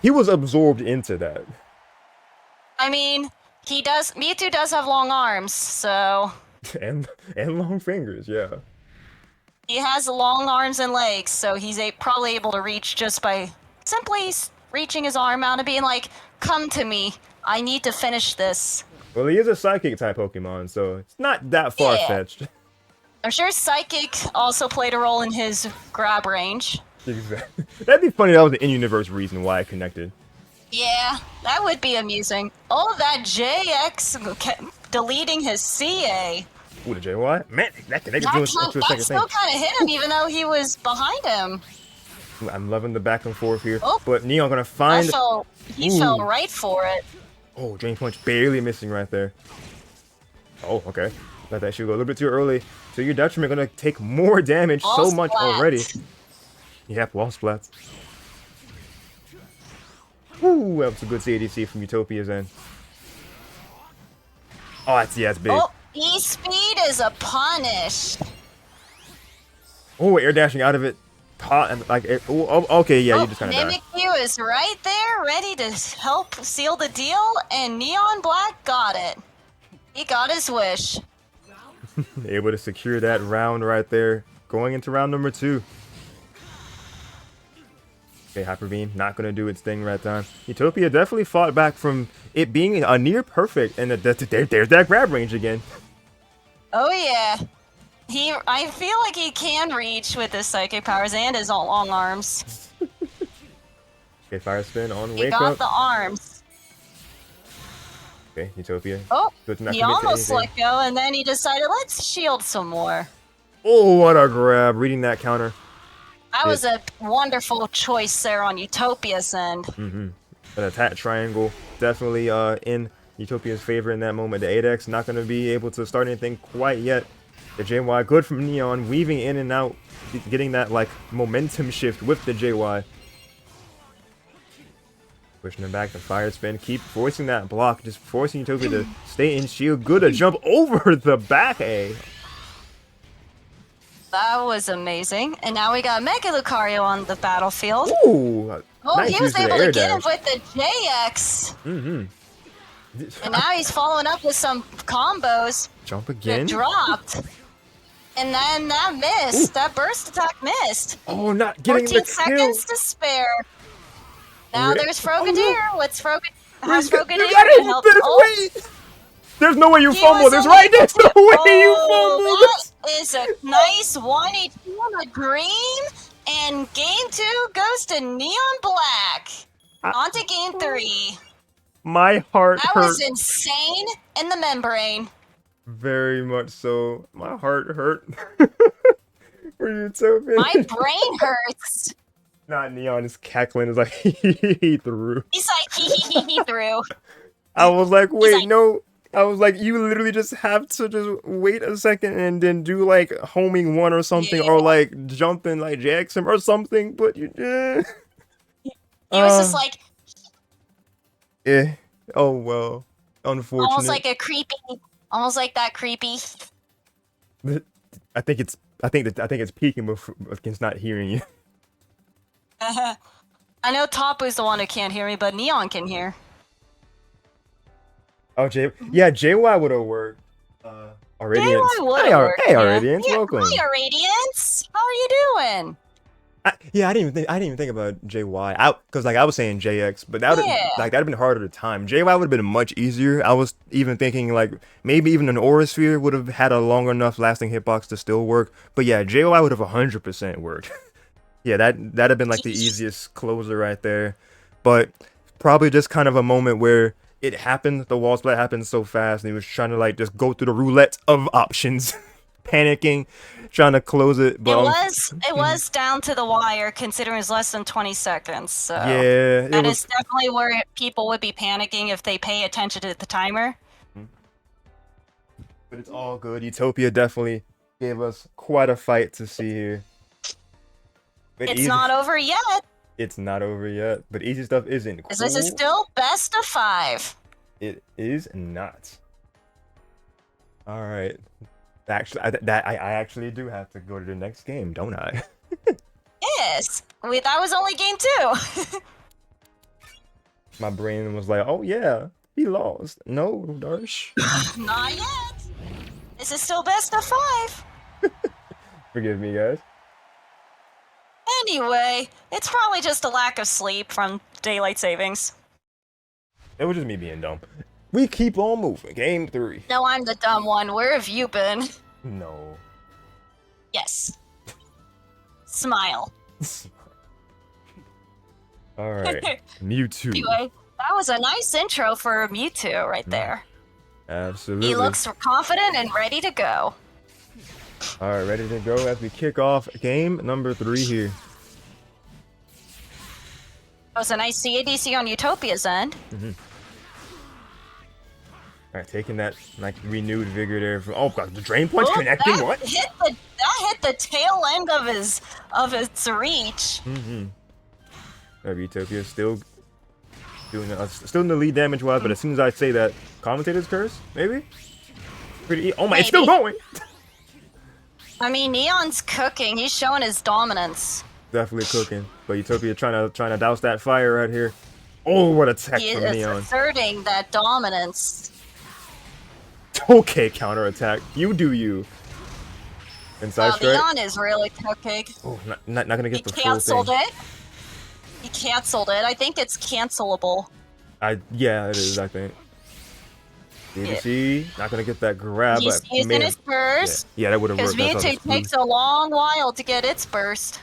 he was absorbed into that. I mean, Mewtwo does have long arms, so and long fingers, yeah. he has long arms and legs, so he's probably able to reach just by simply reaching his arm out and being like, "Come to me, I need to finish this." Well, he is a psychic type Pokemon, so it's not that far fetched. Yeah. I'm sure Psychic also played a role in his grab range. Exactly. That'd be funny. That was the in-universe reason why it connected. Yeah, that would be amusing. Oh, that JX deleting his CA. Ooh, the JY? Man, that connected to a second thing. That still kind of hit him, even though he was behind him. I'm loving the back and forth here. Oh, but Neon gonna find... He fell right for it. Oh, Drain Punch barely missing right there. Oh, okay. Let that shoot go a little bit too early. So your detriment gonna take more damage so much already. Yep, wall splats. Ooh, that was a good CADC from Utopia's end. Oh, that's big. Oh, E-Speed is a punish. Oh, air dashing out of it. Like, okay, yeah, you just kind of died. Mimikyu is right there, ready to help seal the deal, and NeonBlakk got it. He got his wish. Able to secure that round right there, going into round number 2. Okay, Hyper Beam, not going to do its thing right time. Utopia definitely fought back from it being a near perfect, and there's that grab range again. Oh yeah. I feel like he can reach with his psychic powers and his long arms. Okay, Fire Spin on Wake Up. He got the arms. Okay, Utopia. Oh, he almost let go, and then he decided, let's shield some more. Oh, what a grab. Reading that counter. That was a wonderful choice there on Utopia's end. An attack triangle definitely in Utopia's favor in that moment. The 8X not going to be able to start anything quite yet. The JY good from Neon, weaving in and out, getting that like momentum shift with the JY. Pushing him back to Fire Spin, keep forcing that block, just forcing Utopia to stay in shield. Good to jump over the back A. That was amazing. And now we got Mega Lucario on the battlefield. Ooh, oh, nice he was able to get him dash. with the JX. And now he's following up with some combos. Jump again. That dropped. And then that missed. Ooh. That burst attack missed. Oh, not getting 14 the seconds to spare. Now there's Frogadier. Oh, no. What's Frogadier? How's Frogadier? There's no way you fumble this, right? There's no way you fumble this. That is a nice 182 on the green. And game 2 goes to NeonBlakk. On to game 3. My heart hurt. That was insane in the membrane. Very much so. My heart hurt. For Utopia. My brain hurts. Not Neon is cackling. It's like he threw. He's like he threw. I was like, wait, no. I was like, you literally just have to just wait a second and then do like homing one or something, or like jumping like Jackson or something. But you, he was just like, yeah. Oh well, unfortunate. Almost like that creepy. I think it's peaking against not hearing you. I know Tapu's the one who can't hear me, but Neon can hear. Oh, JY would have worked. Radiance. Hey, Radiance, welcome. Hi, Radiance. How are you doing? I didn't even think about JY. Because like I was saying JX, but that'd have been harder to time. JY would have been much easier. I was even thinking like maybe even an Aura Sphere would have had a long enough lasting hitbox to still work. But yeah, JY would have 100% worked. Yeah, that'd have been like the easiest closer right there. But probably just kind of a moment where it happened. The wall split happened so fast, and he was trying to like just go through the roulette of options, panicking, trying to close it. But it was down to the wire, considering it's less than 20 seconds. So yeah, that is definitely where people would be panicking if they pay attention to the timer. But it's all good. Utopia definitely gave us quite a fight to see here. It's not over yet. It's not over yet, but easy stuff isn't cool. This is still best of 5. It is not. All right. Actually, I actually do have to go to the next game, don't I? Yes. That was only game 2. My brain was like, oh yeah, he lost. No, Darsh. Not yet. This is still best of 5. Forgive me, guys. Anyway, it's probably just a lack of sleep from daylight savings. It was just me being dumb. We keep on moving. Game 3. No, I'm the dumb one. Where have you been? No. Yes. Smile. All right. Mewtwo. Anyway, that was a nice intro for Mewtwo right there. Absolutely. He looks confident and ready to go. All right, ready to go as we kick off game number 3 here. That was a nice CADC on Utopia's end. All right, taking that like renewed vigor there. From, oh god, the drain point's connecting. What? That hit the tail end of its reach. Utopia still doing still in the lead damage wise, but as soon as I say that, commentator's curse, maybe. Oh my, it's still going. I mean, Neon's cooking. He's showing his dominance. Definitely cooking, but Utopia trying to douse that fire right here. Oh, what a tech from Neon! He is asserting that dominance. Okay, counterattack. You do you. Inside strike. Neon is really cooking. Oh, not gonna get the full thing. He canceled it. He canceled it. I think it's cancelable. Yeah, it is. I think. DDC, not gonna get that grab. He's using his burst. Yeah, that would have worked. Because Mewtwo takes a long while to get its burst.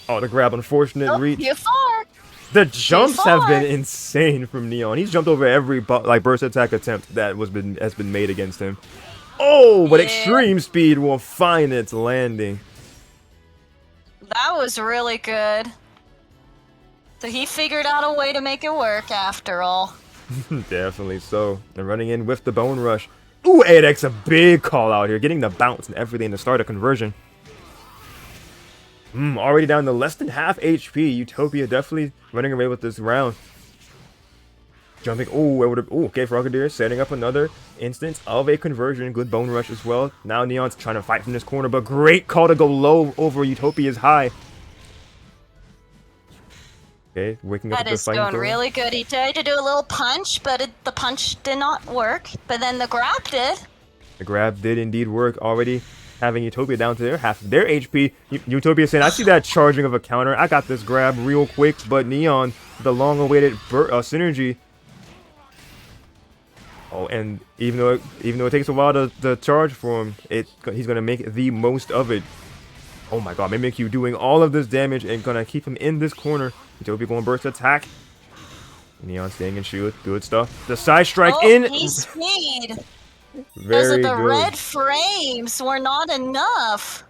Oh, the grab, unfortunate reach. Too far. The jumps have been insane from Neon. He's jumped over every burst attack attempt that has been made against him. Oh, but extreme speed will find its landing. That was really good. So he figured out a way to make it work after all. Definitely so. And running in with the Bone Rush. Ooh, 8X, a big call out here. Getting the bounce and everything to start a conversion. Already down to less than half HP. Utopia definitely running away with this round. Jumping. Oh, okay, Frogadier setting up another instance of a conversion. Good Bone Rush as well. Now Neon's trying to fight from this corner, but great call to go low over Utopia's high. Okay, waking up. That is going really good. He tried to do a little punch, but the punch did not work. But then the grab did. The grab did indeed work. Already having Utopia down to their half of their HP. Utopia saying, I see that charging of a counter. I got this grab real quick, but Neon, the long-awaited synergy. Oh, and even though it takes a while to charge for him, he's gonna make the most of it. Oh my god, Mimikyu doing all of this damage and gonna keep him in this corner. Utopia going burst attack. Neon staying in shield. Good stuff. The side strike in. He's speed. Very good. The good. red frames were not enough.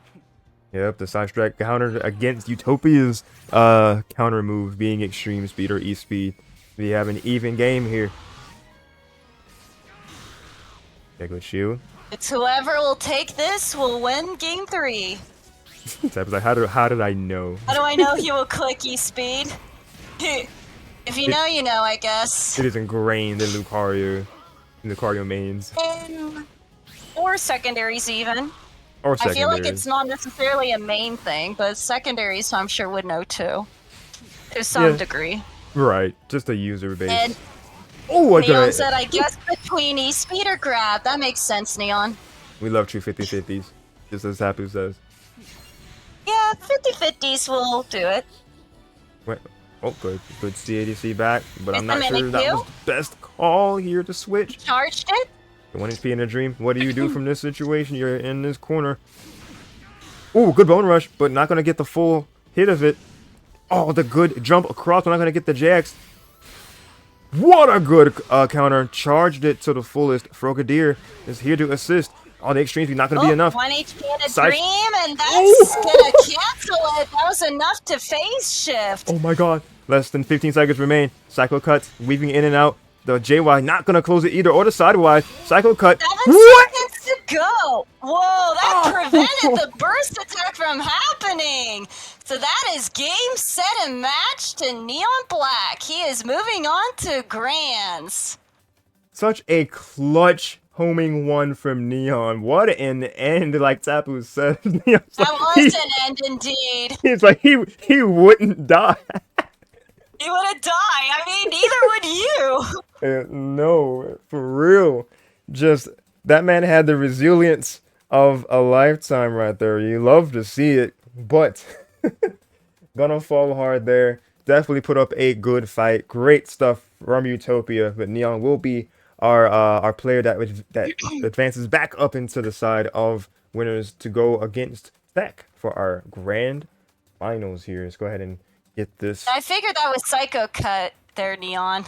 Yep, the side strike counter against Utopia's counter move being extreme speed or E-speed. We have an even game here. Okay, good shield. It's whoever will take this will win game 3. Type is like, how did I know? How do I know he will click E-speed? If you know, you know, I guess. It is ingrained in Lucario mains. Or secondaries even. Or I feel like it's not necessarily a main thing, but secondaries I'm sure would know too. To some degree. Right, just a user base. And oh, Neon said, I guess between E-speed or grab. That makes sense, Neon. We love true 50-50s. Just as Happy says. Yeah, 50-50s will do it. Wait, oh, good CADC back, but I'm not sure Mimikyu. that was the best call here to switch. Charged it. The 1 HP in a dream. What do you do from this situation? You're in this corner. Ooh, good Bone Rush, but not going to get the full hit of it. Oh, the good jump across. We're not going to get the Jax. What a good counter. Charged it to the fullest. Frogadier is here to assist. All the extremes are not going to be enough. 1 HP in a dream, and that's going to cancel it. That was enough to phase shift. Oh my god. Less than 15 seconds remain. Cycle cuts, weaving in and out. The JY not going to close it either, or the sidewise. Cycle cut. 7 seconds to go. Whoa, that prevented the burst attack from happening. So that is game, set, and match to NeonBlakk. He is moving on to Grands. Such a clutch homing one from Neon. What an end, like Tapu said. Neon's That like, was an end indeed. he's like he wouldn't die. He would have died. I mean, neither would you. No, for real. Just that man had the resilience of a lifetime right there. You love to see it, but gonna fall hard there. Definitely put up a good fight. Great stuff from Utopia, but Neon will be our player that advances back up into the side of winners to go against TEC for our grand finals here. Let's go ahead and get this. I figured that was Psycho Cut there, Neon.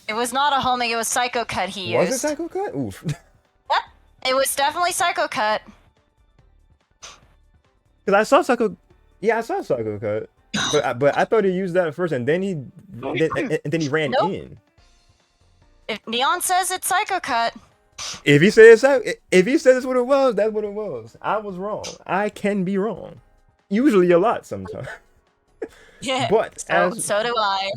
It was not a homing, it was Psycho Cut he used. Was it Psycho Cut? Oof. Yep, it was definitely Psycho Cut. Because I saw Psycho. Yeah, I saw Psycho Cut. But I thought he used that first, and then he ran Nope. in. If Neon says it's Psycho Cut, If he says that's what it was, that's what it was. I was wrong. I can be wrong. Usually a lot sometimes. yeah. But so do I.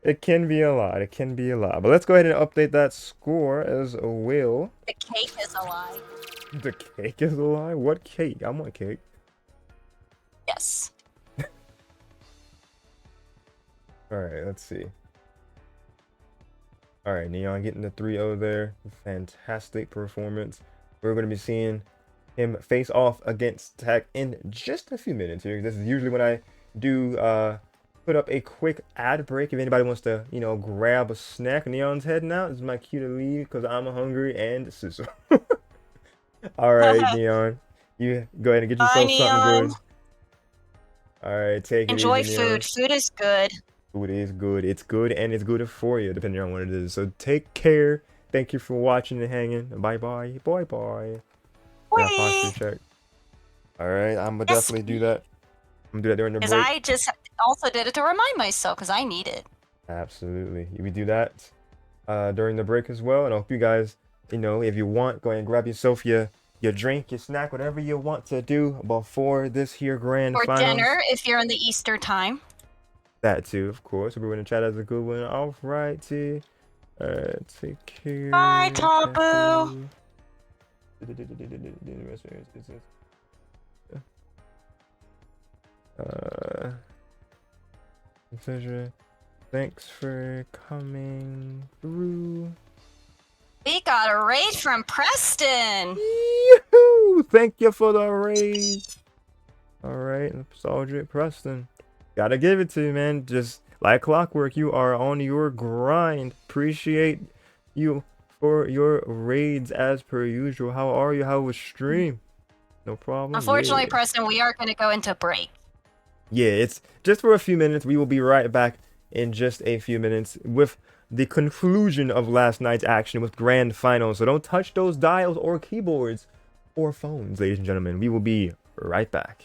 it can be a lot. It can be a lot. But let's go ahead and update that score as well. The cake is a lie. The cake is a lie? What cake? I want cake. Yes. Alright, let's see. Alright, Neon getting the 3-0 there. Fantastic performance. We're going to be seeing him face off against TEC in just a few minutes here. This is usually when I do put up a quick ad break. If anybody wants to, you know, grab a snack. Neon's heading out. This is my cue to leave because I'm hungry and Sisu. Alright, Neon. You go ahead and get yourself something good. Alright, take it Enjoy easy, food. Neon. Food is good. Food is good. It's good and it's good for you, depending on what it is. So take care. Thank you for watching and hanging. Bye bye. Bye bye. That posture check. Alright, I'm gonna definitely do that. I'm gonna do that during the break. Because I just also did it to remind myself, because I need it. Absolutely. We do that during the break as well. And I hope you guys, you know, if you want, go ahead and grab yourself your drink, your snack, whatever you want to do before this here grand Or finals. dinner, if you're in the Easter time. That too, of course. Everyone in the chat has a good one. All righty. Take care. Bye, Tapu. Pleasure. Thanks for coming through. We got a raid from Preston. Yoo-hoo! Thank you for the raid. Alright, Soldier Preston. Gotta give it to you, man. Just like clockwork, you are on your grind. Appreciate you for your raids as per usual. How are you? How was stream? No problem. Unfortunately, Yeah. Preston, we are going to go into break. Yeah, it's just for a few minutes. We will be right back in just a few minutes with the conclusion of last night's action with grand finals. So don't touch those dials or keyboards or phones, ladies and gentlemen. We will be right back.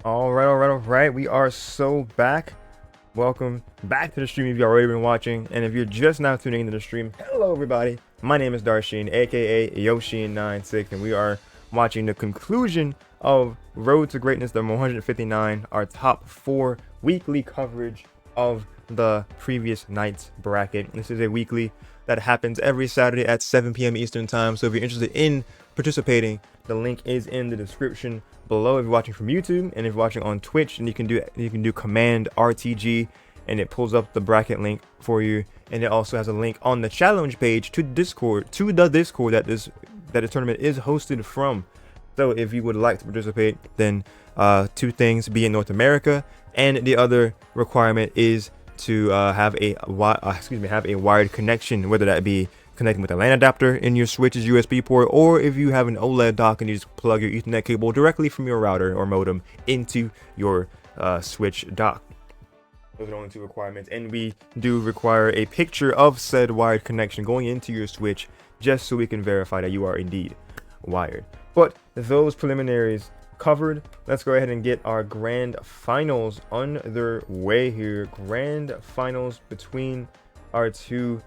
All right, all right, all right. We are so back. Welcome back to the stream if you've already been watching. And if you're just now tuning into the stream, hello, everybody. My name is Darshin, aka Yoshin96, and we are watching the conclusion of Road to Greatness number 159, our top 4 weekly coverage of the previous night's bracket. This is a weekly that happens every Saturday at 7 p.m. Eastern time. So if you're interested in participating, the link is in the description below if you're watching from YouTube, and if you're watching on Twitch, and you can do Command RTG, and it pulls up the bracket link for you, and it also has a link on the challenge page to the Discord that this tournament is hosted from. So if you would like to participate, then 2 things: be in North America, and the other requirement is to have a wired connection, whether that be connecting with a LAN adapter in your Switch's USB port, or if you have an OLED dock and you just plug your Ethernet cable directly from your router or modem into your Switch dock. Those are the only 2 requirements, and we do require a picture of said wired connection going into your Switch, just so we can verify that you are indeed wired. But those preliminaries covered, let's go ahead and get our grand finals underway here. Grand finals between our 2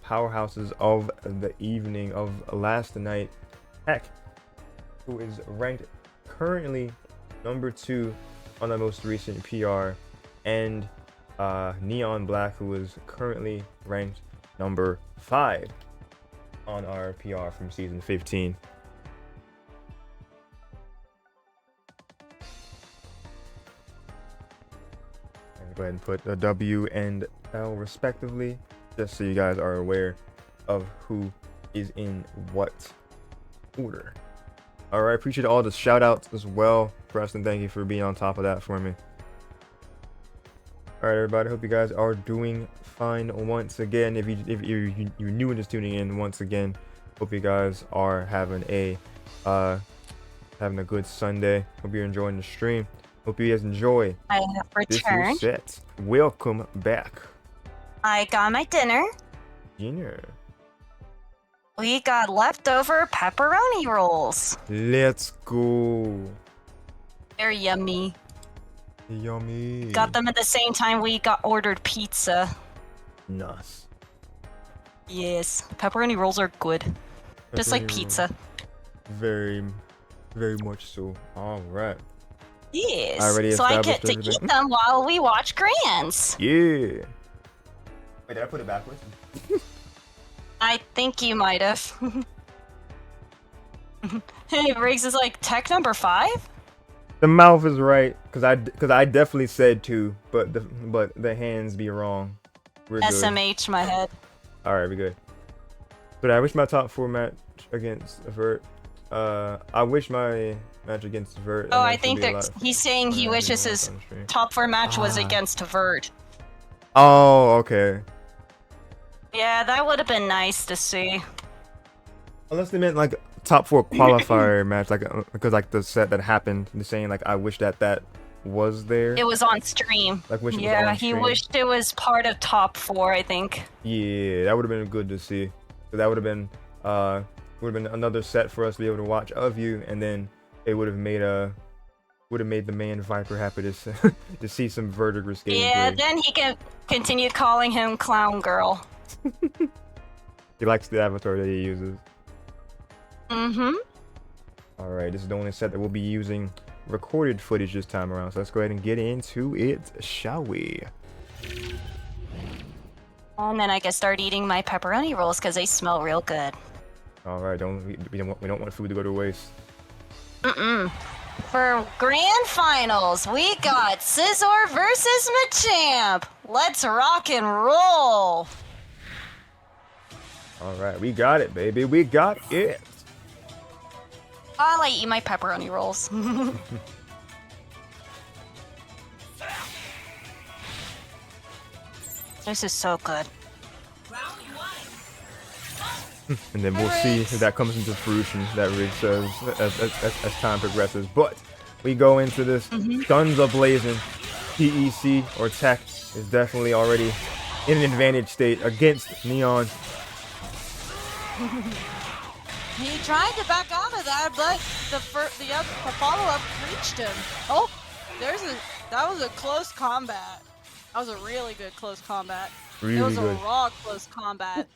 powerhouses of the evening of last night. TEC, who is ranked currently number 2 on the most recent PR, and NeonBlakk, who is currently ranked number 5 on our PR from season 15. Go ahead and put the W and L respectively, just so you guys are aware of who is in what order. All right, appreciate all the shout outs as well. Preston, thank you for being on top of that for me. All right, everybody, hope you guys are doing fine once again. If you're new and just tuning in, once again, hope you guys are having a good Sunday. Hope you're enjoying the stream. Hope you guys enjoy. I have returned. This year's set. Welcome back. I got my dinner. Dinner. We got leftover pepperoni rolls. Let's go. They're yummy. Yummy. Got them at the same time we ordered pizza. Nice. Yes, pepperoni rolls are good. Just like pizza. Very, very much so. All right. Yes. Already so I get to everything. eat them while we watch Grands. Yeah. Wait, did I put it backwards? I think you might have. Hey, Riggs is like TEC number 5. The mouth is right, cause I definitely said 2, but the hands be wrong. We're good. SMH my head. All right, we good. But I wish my top 4 match against Vert. I wish my match against Vert. Oh, I think that he's saying he wishes his top 4 match was against Vert. Oh, okay. Yeah, that would have been nice to see. Unless they meant like top 4 qualifier match, like because like the set that happened, they're saying like I wish that was there. It was on stream. Like wish yeah, it was on he stream. wished it was part of top 4, I think. Yeah, that would have been good to see. So that would have been another set for us to be able to watch of you, and then it would have made the man Viper happy to see some Vertigress gameplay. Yeah, then he can continue calling him Clown Girl. He likes the avatar that he uses. Mm-hmm. All right, this is the only set that we'll be using recorded footage this time around. So let's go ahead and get into it, shall we? And then I can start eating my pepperoni rolls because they smell real good. All right, we don't want food to go to waste. For grand finals, we got Scizor versus Machamp. Let's rock and roll. All right, we got it, baby. We got it. I'll eat my pepperoni rolls. This is so good. And then we'll see if that comes into fruition, that Rig says, as time progresses. But we go into this guns a-blazing. TEC, or TEC, is definitely already in an advantage state against Neon. He tried to back out of that, but the follow-up reached him. Oh, that was a close combat. That was a really good close combat. Really it was good. a raw close combat.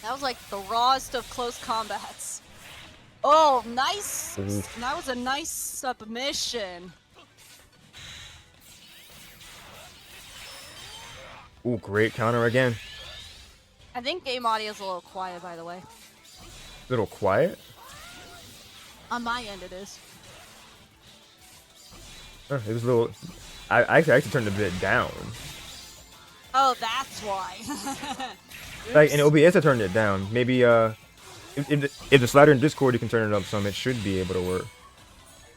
That was like the rawest of close combats. Oh, nice! Ooh. That was a nice submission. Ooh, great counter again. I think game audio is a little quiet, by the way. Little quiet. On my end, it is. It was a little. I actually turned it a bit down. Oh, that's why. Like in OBS, I turned it down. Maybe if the slider in Discord, you can turn it up some. It should be able to work.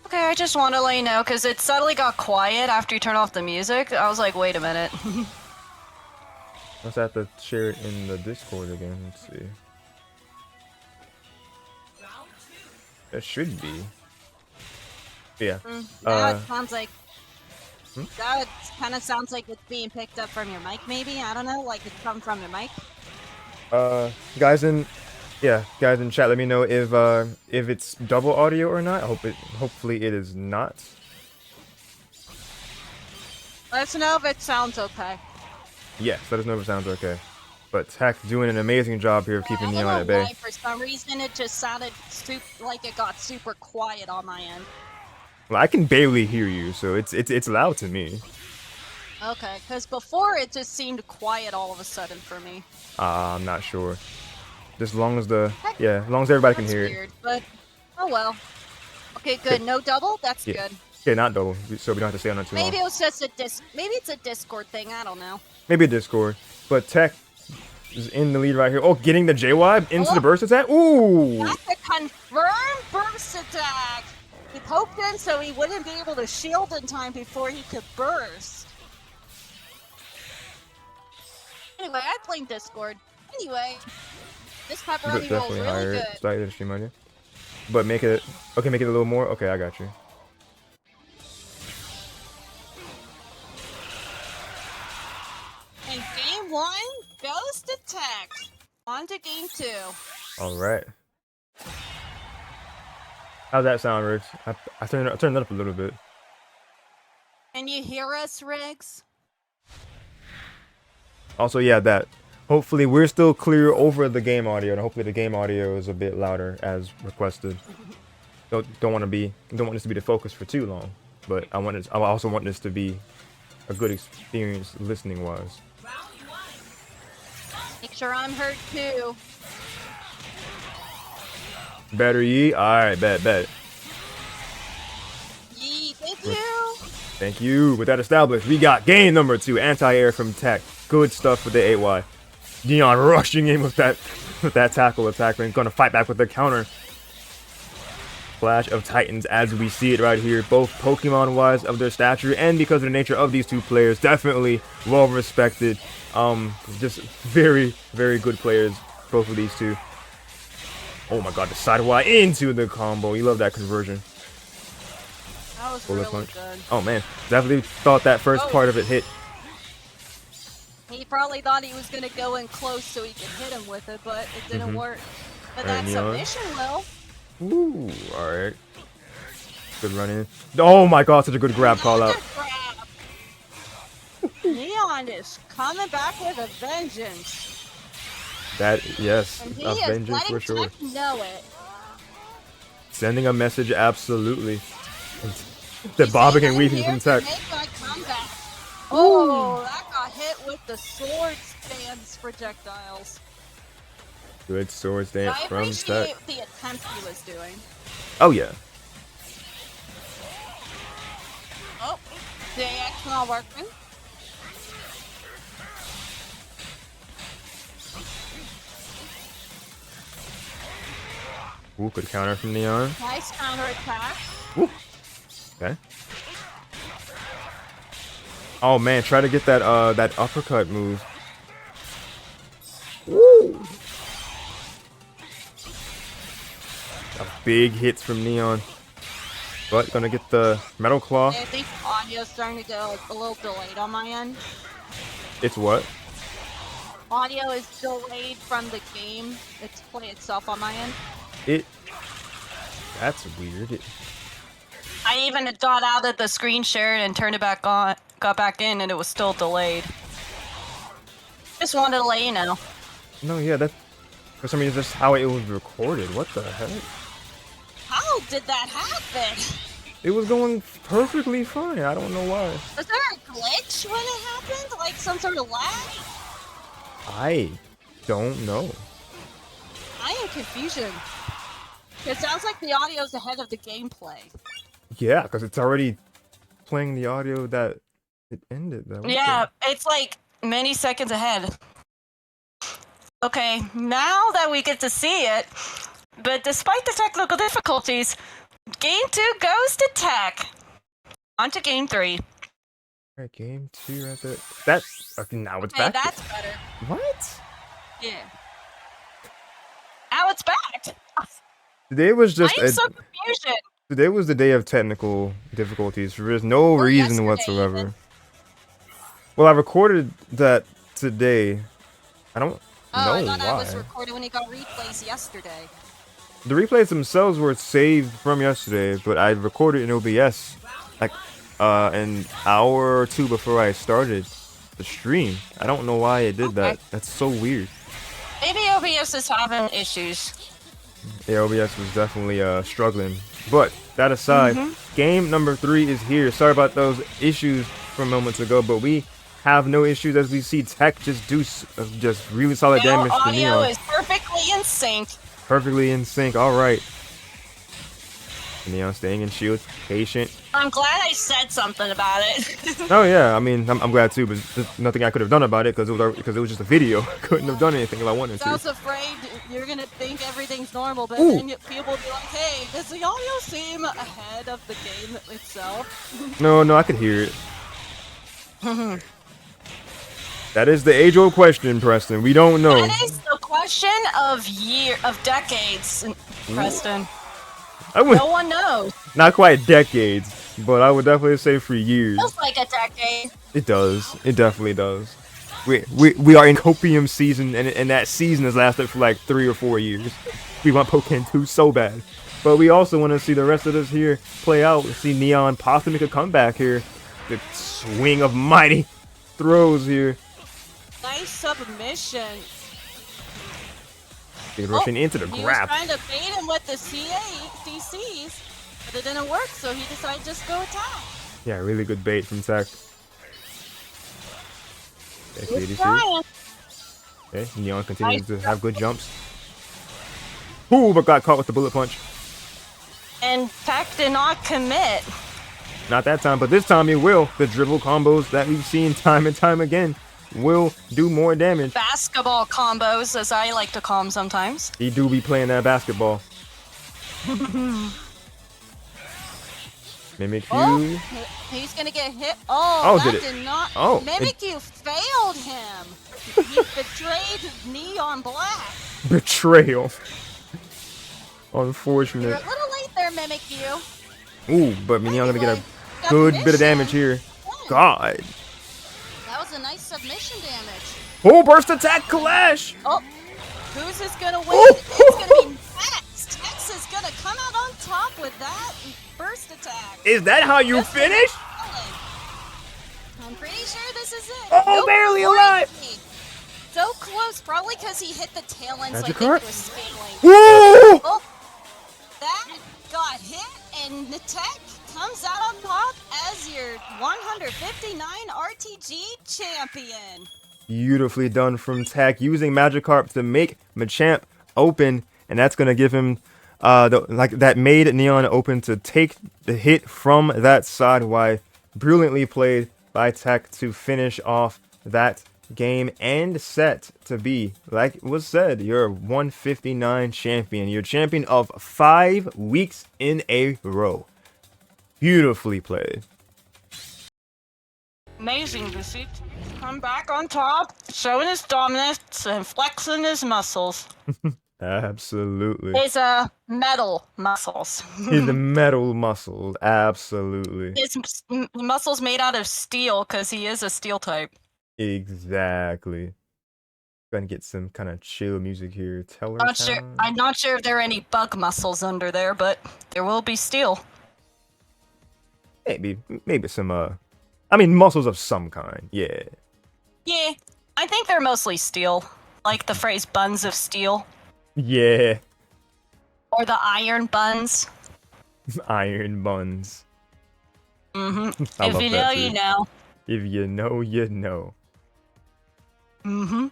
Okay, I just want to let you know because it suddenly got quiet after you turn off the music. I was like, wait a minute. Let's have to share it in the Discord again. Let's see. It should be. Yeah. That sounds like. That kind of sounds like it's being picked up from your mic, maybe. I don't know, like it's come from your mic. Guys in chat, let me know if it's double audio or not. Hopefully it is not. Let us know if it sounds okay. Yes, let us know if it sounds okay. But TEC doing an amazing job here of keeping Neon at bay. For some reason, it just sounded like it got super quiet on my end. Well, I can barely hear you, so it's loud to me. Okay, because before it just seemed quiet all of a sudden for me. I'm not sure. Just as long as as long as everybody can hear weird, it. But oh well. Okay, good. No double. That's good. Yeah, not double, so we don't have to stay on it too long. Maybe it was just maybe it's a Discord thing. I don't know. Maybe a Discord, but TEC is in the lead right here. Oh, getting the J-Wib into the burst attack. Ooh! That's a confirmed burst attack. He poked in so he wouldn't be able to shield in time before he could burst. Anyway, I blame Discord. Anyway, this pepperoni roll is really good. Slightly stream audio. But make it a little more. Okay, I got you. And game 1 goes to TEC. On to game 2. All right. How's that sound, Riggs? I turned it up a little bit. Can you hear us, Riggs? Also, yeah, that. Hopefully, we're still clear over the game audio, and hopefully the game audio is a bit louder as requested. Don't want this to be the focus for too long, but I also want this to be a good experience listening wise. Make sure I'm heard too. Better ye? Alright, bet. Yee, thank you. Thank you. With that established, we got game number 2, anti-air from TEC. Good stuff with the 8Y. Neon rushing in with that tackle attack and gonna fight back with the counter. Clash of Titans as we see it right here, both Pokemon wise of their stature and because of the nature of these two players, definitely well respected. Just very, very good players, both of these two. Oh my god, the side Y into the combo. You love that conversion. That was Bullet really punch. good. Oh man, definitely thought that first part of it hit. He probably thought he was gonna go in close so he could hit him with it, but it didn't work. But that submission will. Ooh, alright. Good run in. Oh my god, such a good grab call out. Neon is coming back with a vengeance. Yes, and he a is vengeance for letting sure. TEC know it. Sending a message, absolutely. The bobbing and weaving from TEC. Oh, that got hit with the sword stance projectiles. Good sword stance from TEC. I appreciate the attempt he was doing. Oh yeah. Oh, JX not working. Ooh, good counter from Neon. Nice counter attack. Ooh. Okay. Oh man, try to get that that uppercut move. Woo! Big hits from Neon. But gonna get the Metal Claw. I think audio's starting to go a little delayed on my end. It's what? audio is delayed from the game. It's play itself on my end. That's weird. I even got out of the screen share and turned it back on, got back in, and it was still delayed. Just wanted to let you know. No, yeah, that for some reason that's how it was recorded. What the heck? How did that happen? It was going perfectly fine. I don't know why. Was there a glitch when it happened? Like some sort of lag? I don't know. I am confusion. It sounds like the audio's ahead of the gameplay. Yeah, because it's already playing the audio that it ended. Though. Yeah, it's like many seconds ahead. Okay, now that we get to see it, but despite the technical difficulties, Game 2 goes to TEC. On to Game 3. Alright, Game 2 right there. That's okay, now it's Hey, back. that's better. What? Yeah. Now it's back. Today was just I am so confused. today was the day of technical difficulties. There is no reason yesterday whatsoever. even. Well, I recorded that today. I don't Oh, know I thought why. I was recording when he got replays yesterday. The replays themselves were saved from yesterday, but I recorded in OBS like an hour or two before I started the stream. I don't know why it did that. That's so weird. Maybe OBS is having issues. Yeah, OBS was definitely struggling. But that aside, game number 3 is here. Sorry about those issues from moments ago, but we have no issues as we see TEC just do just really solid damage to Audio Neon. is perfectly in sync. Perfectly in sync. All right. Neon staying in shield, patient. I'm glad I said something about it. Oh yeah, I mean I'm glad too, but there's nothing I could have done about it because it was just a video. Couldn't have done anything if I wanted I to. was afraid you're gonna think everything's normal, but Ooh. then people will be like, hey, does the audio seem ahead of the game itself? No, I could hear it. That is the age-old question, Preston. We don't know. That is the question of decades, Preston. I would No one knows. not quite decades, but I would definitely say for years. Feels like a decade. It does. It definitely does. We are in copium season, and that season has lasted for like 3 or 4 years. We want Pokken 2 so bad, but we also want to see the rest of this here play out. See Neon possibly make a comeback here. The swing of mighty throws here. Nice submission. They're rushing into the He grab. was trying to bait him with the DCs, but it didn't work, so he decided to just go attack. Yeah, really good bait from TEC. He's trying. Okay, Neon continues to have good jumps. Ooh, but got caught with the bullet punch. And TEC did not commit. Not that time, but this time he will. The dribble combos that we've seen time and time again will do more damage. Basketball combos, as I like to call them sometimes. He do be playing that basketball. Mimikyu. Oh, he's gonna get hit. Oh, that did it? did not. Oh, Mimikyu failed him. He betrayed NeonBlakk. Betrayal. You're Unfortunate. a little late there, Mimikyu. Ooh, but Neon gonna get a Got good bit of submission. damage here. God. That was a nice submission damage. Oh, burst attack clash. Oh, who's this gonna win? Oh. It's gonna be Tex. Tex is gonna come out on top with that burst attack. Is that how you That's gonna finish? kill it. I'm pretty sure this is it. Oh, barely alive. So close, probably because he hit the tail end, so I Magic think Heart? it was scaling. Woo! Oh, that got hit, and the TEC comes out on top as your 159 RTG champion. Beautifully done from TEC, using Magikarp to make Machamp open, and that's gonna give him that made Neon open to take the hit from that side. Why brilliantly played by TEC to finish off that game and set to be, like was said, your 159 champion, your champion of 5 weeks in a row. Beautifully played. Amazing to see come back on top, showing his dominance and flexing his muscles. Absolutely. His metal muscles. His metal muscles, absolutely. His muscles made out of steel because he is a steel type. Exactly. Go ahead and get some kind of chill music here. Teller Not sure. Town? I'm not sure if there are any bug muscles under there, but there will be steel. Maybe some I mean muscles of some kind. Yeah. Yeah, I think they're mostly steel, like the phrase "buns of steel" Yeah. or the iron buns. Iron buns. Mm-hmm. I If love you that know, too. you know. If you know, you know. Mm-hmm.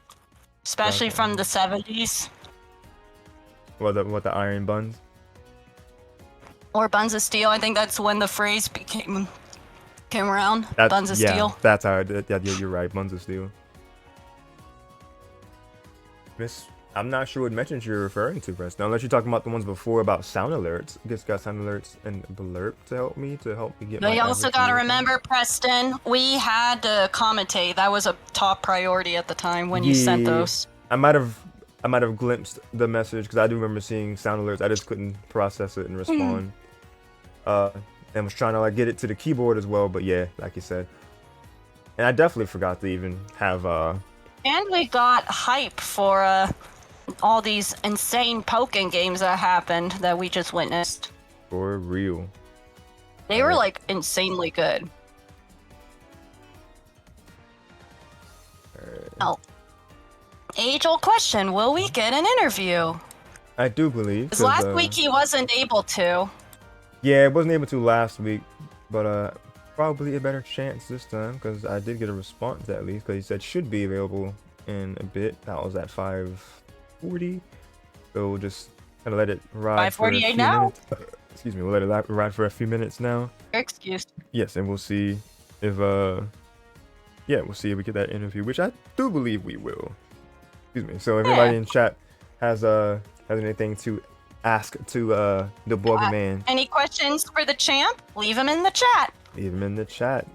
Especially from the 70s. What the iron buns? Or buns of steel. I think that's when the phrase came around. Buns of steel. That's how. Yeah, you're right. Buns of steel. Miss, I'm not sure what mentions you're referring to, Preston. Unless you're talking about the ones before about sound alerts. I guess got sound alerts and blurb to help me get. But you also got to remember, Preston, we had to commentate. That was a top priority at the time when you sent those. I might have glimpsed the message because I do remember seeing sound alerts. I just couldn't process it and respond. And was trying to like get it to the keyboard as well. But yeah, like you said, and I definitely forgot to even have And we got hype for all these insane Pokken games that happened that we just witnessed. For real. They were like insanely good. Oh. Age-old question, will we get an interview? I do believe. Because last week he wasn't able to. Yeah, I wasn't able to last week, but probably a better chance this time because I did get a response at least because he said should be available in a bit. That was at 5:40, so we'll just kind of let it ride for a few 5:48 now? minutes. Excuse me, we'll let it ride for a few minutes now. Excuse. Yes, and we'll see if we'll see if we get that interview, which I do believe we will. Excuse me. So if anybody in chat has anything to ask to the Bug Man, Any questions for the champ? Leave them in the chat. leave them in the chat.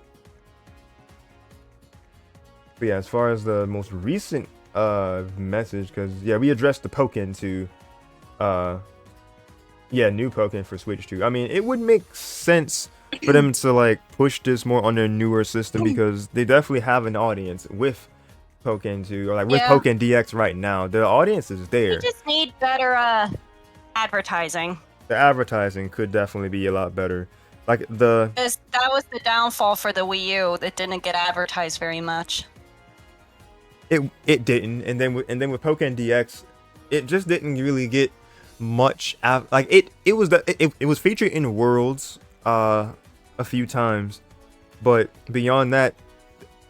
But yeah, as far as the most recent message, because yeah, we addressed the Pokken to new Pokken for Switch 2. I mean, it would make sense for them to like push this more on their newer system because they definitely have an audience with Pokken 2 or like with Pokken DX right now. The audience is there. We just need better advertising. The advertising could definitely be a lot better. Like that was the downfall for the Wii U. That didn't get advertised very much. It didn't, and then with Pokken DX, it just didn't really get much. It was featured in Worlds a few times, but beyond that,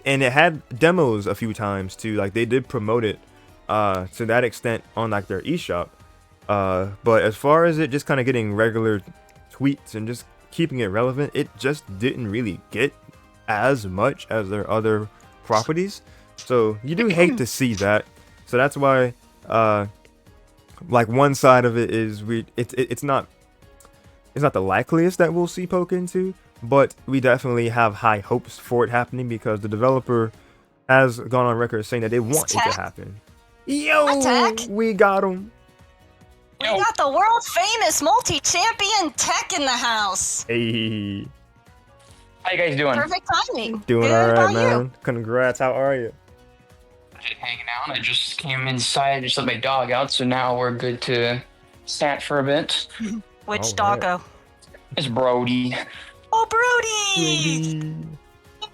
and it had demos a few times too. Like they did promote it to that extent on like their eShop. But as far as it just kind of getting regular tweets and just keeping it relevant, it just didn't really get as much as their other properties. So you do hate to see that. So that's why like one side of it is it's not the likeliest that we'll see Pokken 2, but we definitely have high hopes for it happening because the developer has gone on record saying that they want it to happen. Yo, we got him. We got the world famous multi-champion TEC in the house. Hey. How you guys doing? Perfect timing. Doing Good, alright, how man. you? Congrats. How are you? Just hanging out. I just came inside, just let my dog out, so now we're good to stat for a bit. Which All doggo? It's Brody. Oh, Brody!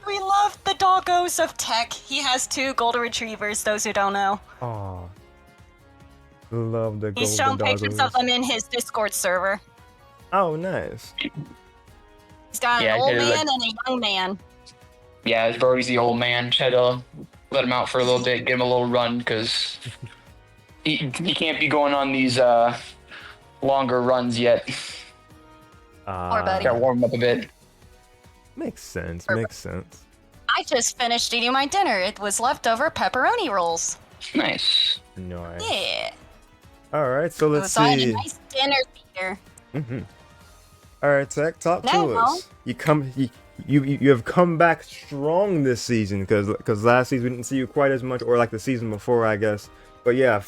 We love the doggos of TEC. He has 2 golden retrievers, those who don't know. Aw. Love the golden He's shown pictures of doggos. them in his Discord server. Oh, nice. He's got Yeah, an old I did, man and a young man. Yeah, Brody's the old man. Just had to let him out for a little bit, give him a little run, because he can't be going on these longer runs yet. Poor buddy. Gotta warm him up a bit. Makes sense. Perfect. Makes sense. I just finished eating my dinner. It was leftover pepperoni rolls. Nice. Nice. Yeah. All right, so let's So I had a see. nice dinner here. All right, Tech, talk to Now. us. You have come back strong this season because last season we didn't see you quite as much, or like the season before, I guess. But yeah,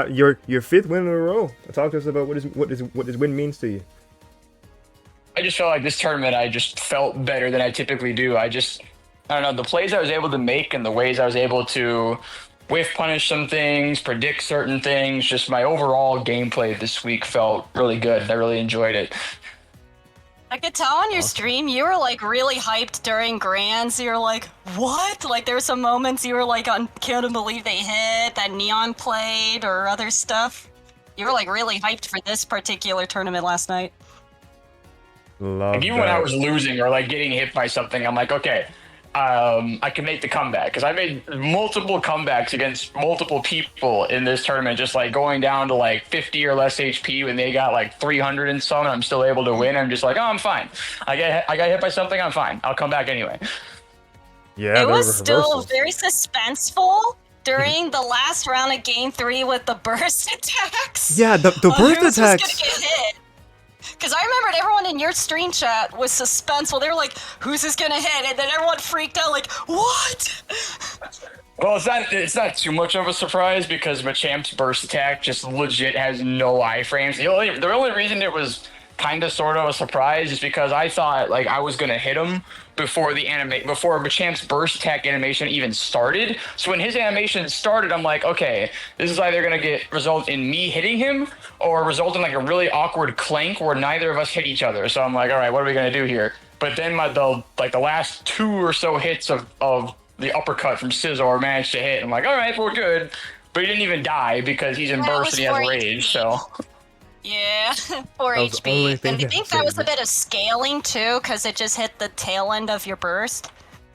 your 5th win in a row. Talk to us about what this win means to you. I just felt like this tournament, I just felt better than I typically do. I don't know, the plays I was able to make and the ways I was able to whiff punish some things, predict certain things. Just my overall gameplay this week felt really good. I really enjoyed it. I could tell on your stream you were like really hyped during Grands. You were like, what? Like there were some moments you were like, I can't believe they hit, that Neon played or other stuff. You were like really hyped for this particular tournament last night. Love Like, even when I was losing or like getting hit by something, I'm like, okay, I can make the comeback, because I made multiple comebacks against multiple people in this tournament, just like going down to like 50 or less HP when they got like 300 and some, and I'm still able to win. I'm just like, oh, I'm fine. I got hit by something, I'm fine. I'll come back anyway. Yeah, it was still reversals. very suspenseful during the last round of Game 3 with the burst attacks. Yeah, the burst who's attacks. Just gonna get hit? Because I remembered everyone in your stream chat was suspenseful. They were like, who's this gonna hit? And then everyone freaked out like, what? Well, it's not too much of a surprise, because Machamp's burst attack just legit has no iframes. The only reason it was kind of sort of a surprise is because I thought like I was gonna hit him before Machamp's burst attack animation even started. So when his animation started, I'm like, okay, this is either gonna result in me hitting him or result in like a really awkward clank where neither of us hit each other. So I'm like, all right, what are we gonna do here? But then the last 2 or so hits of the uppercut from Scizor managed to hit. I'm like, all right, we're good. But he didn't even die because he's in burst and he has rage. So. Yeah, 4 HP. And I think that was a bit of scaling too, because it just hit the tail end of your burst.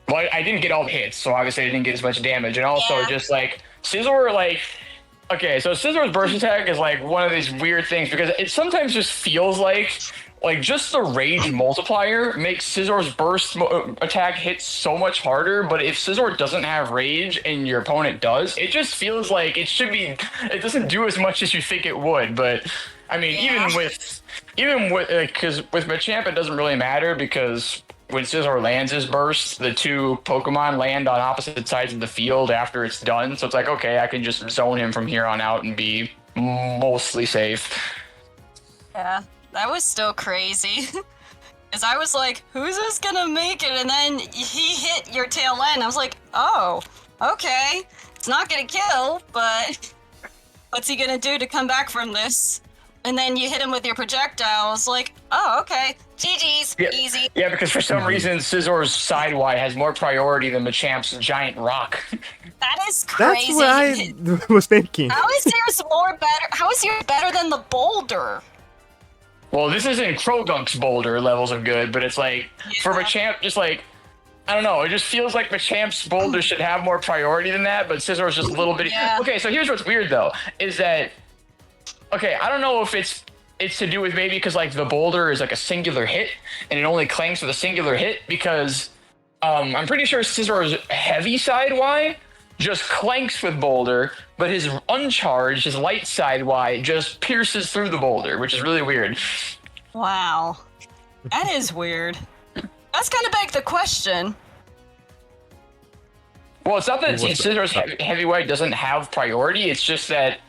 Well, I didn't get all the hits, so obviously I didn't get as much damage. And also just like Scizor, like, okay, so Scizor's burst attack is like one of these weird things, because it sometimes just feels like just the rage multiplier makes Scizor's burst attack hit so much harder. But if Scizor doesn't have rage and your opponent does, it just feels like it doesn't do as much as you think it would. But I mean, even with because with Machamp it doesn't really matter, because when Scizor lands his burst, the 2 Pokemon land on opposite sides of the field after it's done. So it's like, okay, I can just zone him from here on out and be mostly safe. Yeah, that was still crazy. Because I was like, who's this gonna make it? And then he hit your tail end. I was like, oh, okay. It's not gonna kill, but what's he gonna do to come back from this? And then you hit him with your projectile. I was like, oh, okay. GG's, easy. Yeah, because for some reason, Scizor's side Y has more priority than Machamp's giant rock. That is crazy. That's what I was thinking. How is yours more better? How is yours better than the boulder? Well, this isn't Krogunk's boulder levels of good, but it's like, for Machamp, just like, I don't know, it just feels like Machamp's boulder should have more priority than that, but Scizor's just a little bit... Yeah. Okay, so here's what's weird, though, is that... Okay, I don't know if it's to do with maybe because like the boulder is like a singular hit and it only clanks with a singular hit, because I'm pretty sure Scizor's heavy side Y just clanks with boulder, but his uncharged, his light side Y just pierces through the boulder, which is really weird. Wow. That is weird. That's kind of beg the question. Well, it's not that Scizor's heavy Y doesn't have priority, it's just that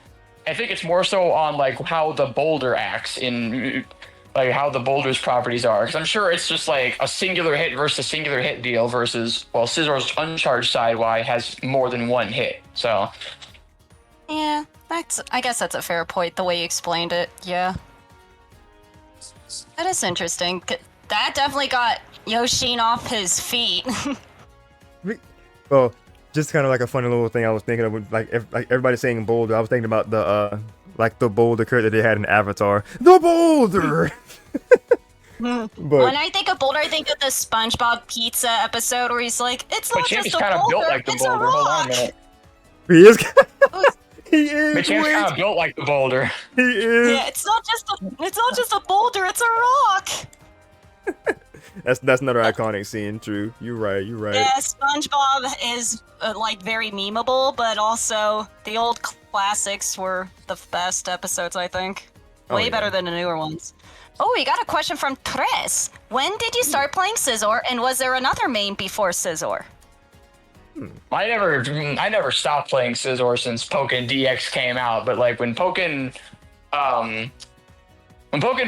I think it's more so on like how the boulder acts in like how the boulder's properties are, because I'm sure it's just like a singular hit versus a singular hit deal versus, well, Scizor's uncharged side Y has more than one hit. So yeah, I guess that's a fair point, the way you explained it. Yeah, that is interesting. That definitely got Yoshin off his feet. Well, just kind of like a funny little thing I was thinking of, like everybody saying boulder. I was thinking about the the boulder character they had in Avatar. The boulder. But when I think of boulder, I think of the SpongeBob pizza episode where he's like, "It's not just a boulder, built like the it's boulder. a Hold on a rock." minute. he is. He is. Machamp's kind of built like the boulder. He is. Yeah, it's not just a boulder, it's a rock. That's another iconic scene. True. You're right. You're right. Yeah, SpongeBob is like very memeable, but also the old classics were the best episodes, I think. Way better than the newer ones. Oh, we got a question from Tres. When did you start playing Scizor, and was there another main before Scizor? I never stopped playing Scizor since Pokken DX came out, but like when Pokken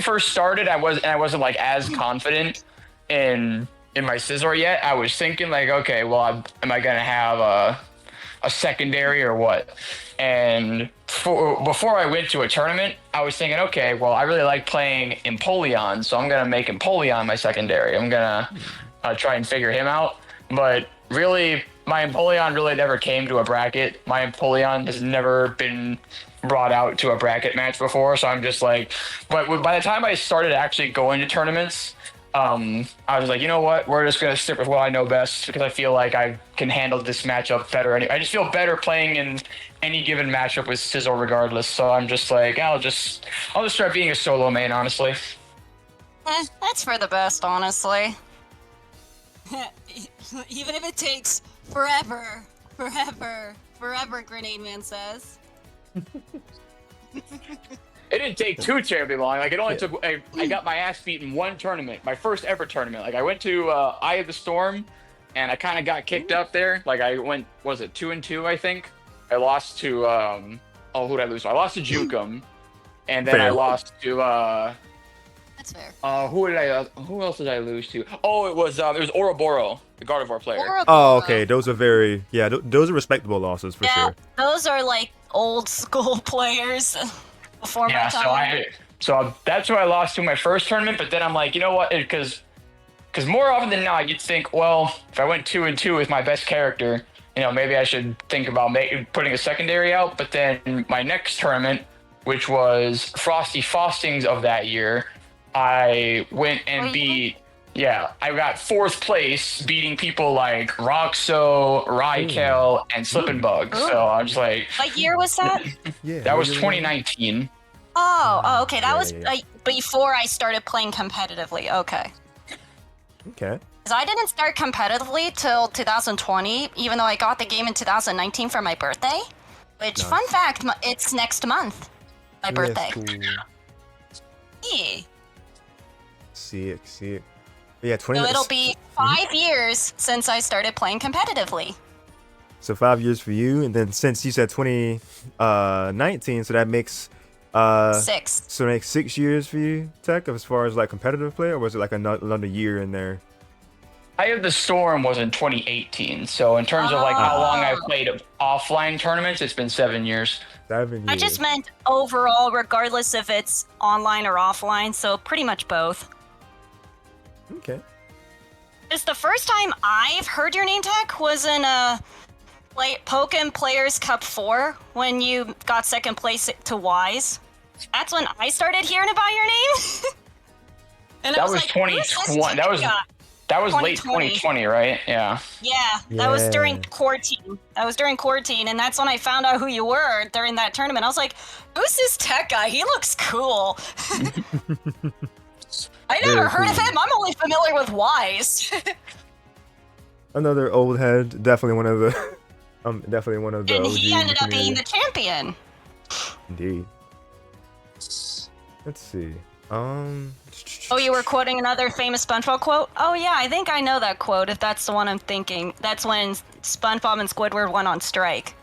first started, I wasn't like as confident in my Scizor yet. I was thinking like, okay, well, am I gonna have a secondary or what? And before I went to a tournament, I was thinking, okay, well, I really like playing Empoleon, so I'm gonna make Empoleon my secondary. I'm gonna try and figure him out. But really, my Empoleon really never came to a bracket. My Empoleon has never been brought out to a bracket match before, so I'm just like, but by the time I started actually going to tournaments, I was like, you know what, we're just gonna stick with what I know best because I feel like I can handle this matchup better. I just feel better playing in any given matchup with Sizzle regardless. So I'm just like, I'll just start being a solo main, honestly. That's for the best, honestly. Even if it takes forever, Grenade Man says. It didn't take too terribly long. Like, it only took. I got my ass beat in one tournament, my first ever tournament. Like, I went to Eye of the Storm, and I kind of got kicked up there. Like, I went, was it 2-2? I think I lost to. Who did I lose to? I lost to Jukum, and then I lost to. That's fair. Who else did I lose to? Oh, it was Ouroboros, the Gardevoir player. Oh, okay. Those are very those are respectable losses for sure. Those are like old school players before my time. So that's who I lost to my first tournament. But then I'm like, you know what? Because more often than not, you'd think, well, if I went 2-2 with my best character, maybe I should think about putting a secondary out. But then my next tournament, which was Frosty Faustings of that year, I went and beat. Yeah, I got 4th place, beating people like Roxo, Raikel, and Slippin' Bug. So I'm just like, what year was that? That was 2019. Oh, okay. That was before I started playing competitively. Okay. Okay. Because I didn't start competitively till 2020, even though I got the game in 2019 for my birthday. Which, fun fact, it's next month. My birthday. Cool. Yeah. See it. Yeah, 20. So it'll be 5 years since I started playing competitively. So 5 years for you, and then since you said 2019, so that makes 6. So it makes 6 years for you, TEC, as far as like competitive play, or was it like another year in there? Eye of the Storm was in 2018, so in terms of like how long I've played offline tournaments, it's been 7 years. 7 years. I just meant overall, regardless if it's online or offline, so pretty much both. Okay. Just the first time I've heard your name, TEC, was in Pokken Players Cup 4 when you got 2nd place to Wise. That's when I started hearing about your name. And that was like, 2020. That was late 2020, right? Yeah. Yeah, that was during quarantine. And that's when I found out who you were during that tournament. I was like, who's this TEC guy? He looks cool. I never heard of him. I'm only familiar with Wise. Another old head, definitely one of the And OG he ended up community. being the champion. Indeed. Let's see. Oh, you were quoting another famous SpongeBob quote? Oh yeah, I think I know that quote, if that's the one I'm thinking. That's when SpongeBob and Squidward went on strike.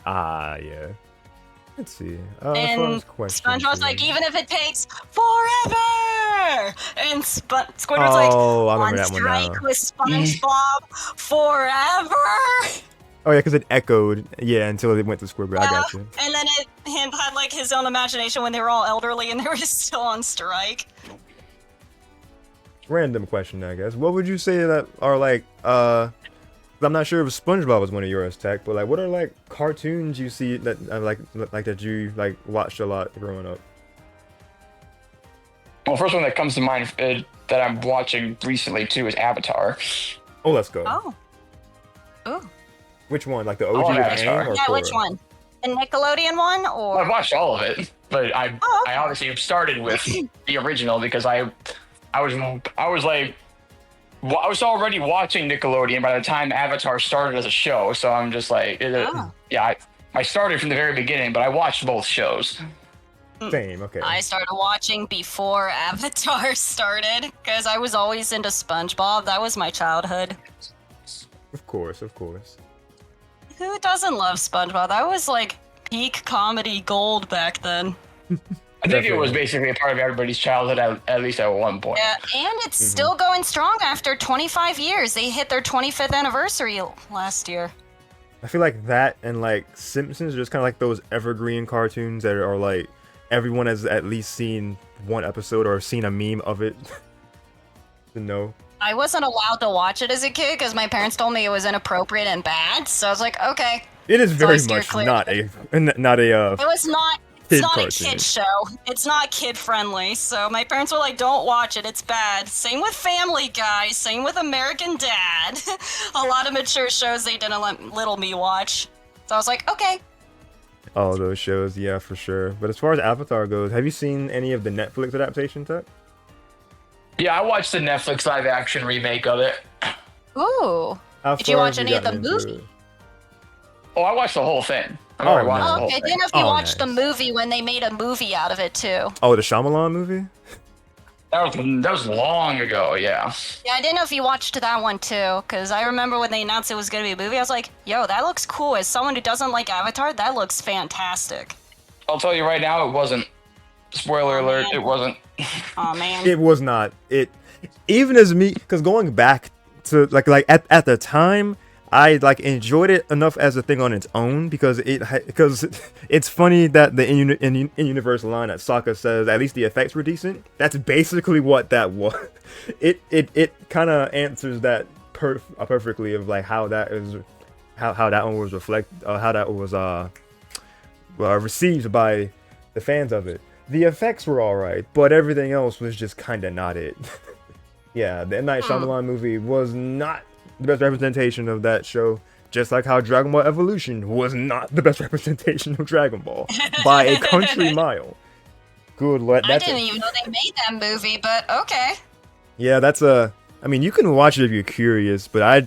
Yeah. Let's see. And SpongeBob's like, even if it takes forever! And Squidward's like, I remember on that one strike now. with SpongeBob forever! Oh yeah, because it echoed, until it went to Squidward. I got you. And then him had like his own imagination when they were all elderly and they were still on strike. Random question, I guess. What would you say that are like, I'm not sure if SpongeBob was one of yours, TEC, but like, what are like cartoons you see that like that you like watched a lot growing up? Well, first one that comes to mind that I'm watching recently too is Avatar. Oh, let's go. Oh. Ooh. Which one? Like the OG love with Avatar. Aang or Yeah, Korra? which one? The Nickelodeon one, or? Well, I've watched all of it, but I obviously started with the original because I was already watching Nickelodeon by the time Avatar started as a show, so I'm just like, I started from the very beginning, but I watched both shows. Same, okay. I started watching before Avatar started, because I was always into SpongeBob. That was my childhood. Of course. Who doesn't love SpongeBob? That was like peak comedy gold back then. I think it was basically a part of everybody's childhood, at least at one point. Yeah, and it's still going strong after 25 years. They hit their 25th anniversary last year. I feel like that and like Simpsons are just kind of like those evergreen cartoons that are like everyone has at least seen one episode or seen a meme of it to know. I wasn't allowed to watch it as a kid because my parents told me it was inappropriate and bad. So I was like, okay. It is So I very steered much clear. not a It was not. kid It's not cartoon. a kid show. It's not kid friendly. So my parents were like, "Don't watch it. It's bad." Same with Family Guy. Same with American Dad. A lot of mature shows they didn't let little me watch. So I was like, okay. All those shows, yeah, for sure. But as far as Avatar goes, have you seen any of the Netflix adaptation, Tech? Yeah, I watched the Netflix live action remake of it. Ooh. How Did you far watch have any of the gotten into movie? it? Oh, I watched the whole thing. I've Oh, already watched nice. the Oh, whole okay. I thing. didn't know if you Oh, watched the nice. movie when they made a movie out of it too. Oh, the Shyamalan movie? That was long ago, yeah. Yeah, I didn't know if you watched that one too, because I remember when they announced it was going to be a movie, I was like, yo, that looks cool. As someone who doesn't like Avatar, that looks fantastic. I'll tell you right now, it wasn't. Spoiler Oh, alert, man. it wasn't. Oh man. It was not. It even as me, because going back to like at the time, I like enjoyed it enough as a thing on its own because it's funny that the in universe line that Sokka says at least the effects were decent. That's basically what that was. It kind of answers that perfectly of like how that is how that one was how that was received by the fans of it. The effects were alright, but everything else was just kind of not it. Yeah, the M. Night Shyamalan movie was not the best representation of that show, just like how Dragon Ball Evolution was not the best representation of Dragon Ball by a country mile. Good lord, I didn't even know they made that movie, but okay. yeah, I mean, you can watch it if you're curious, but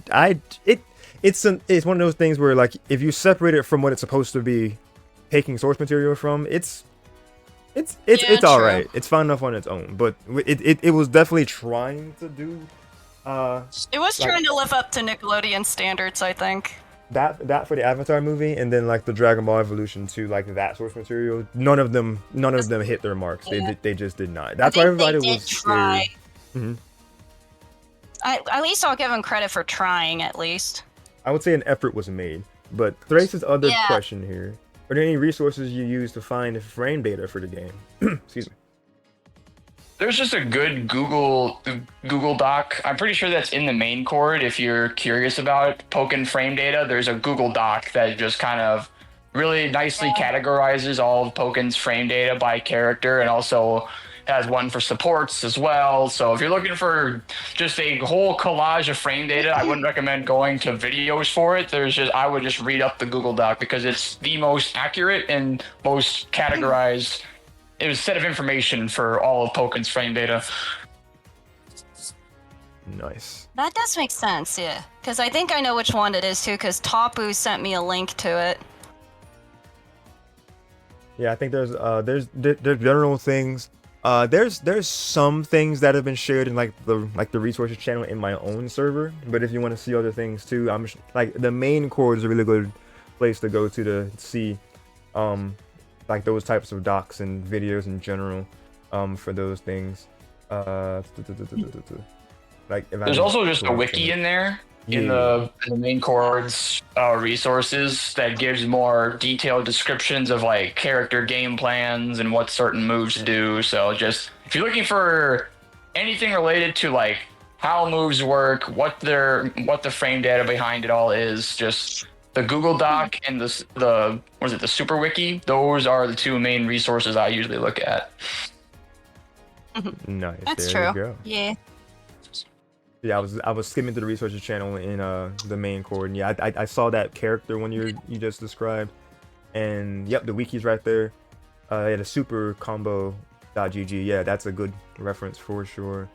it's one of those things where like if you separate it from what it's supposed to be, taking source material from, it's Yeah, all true. right. It's fine enough on its own, but it was definitely trying to do It was Like- trying to live up to Nickelodeon standards, I think. that for the Avatar movie, and then like the Dragon Ball Evolution to like that source material. None of them hit their marks. They just did not. That's why I think everybody they was did try. scared. Mhm. At least I'll give them credit for trying, at least. I would say an effort was made. But Thrace's other Yeah. question here: are there any resources you use to find frame data for the game? Excuse me. There's just a good Google Doc. I'm pretty sure that's in the main chord. If you're curious about Pokken frame data, there's a Google Doc that just kind of really nicely categorizes all of Pokken's frame data by character, and also has one for supports as well. So if you're looking for just a whole collage of frame data, I wouldn't recommend going to videos for it. I would just read up the Google Doc because it's the most accurate and most categorized. It was a set of information for all of Pokken's frame data. Nice. That does make sense, yeah. Because I think I know which one it is, too, because Tapu sent me a link to it. Yeah, I think there's general things. There's some things that have been shared in like the resources channel in my own server. But if you want to see other things too, like the main core is a really good place to go to see like those types of docs and videos in general for those things. Like There's also just a wiki in there in the main chords resources that gives more detailed descriptions of like character game plans and what certain moves do. So just if you're looking for anything related to like how moves work, what the frame data behind it all is, just the Google Doc and the Super Wiki. Those are the two main resources I usually look at. Nice. That's there true. You go. Yeah. Yeah, I was skimming through the resources channel in the main core, and yeah, I saw that character when you just described, and yep, the wiki's right there. Yeah, the super combo.gg. Yeah, that's a good reference for sure.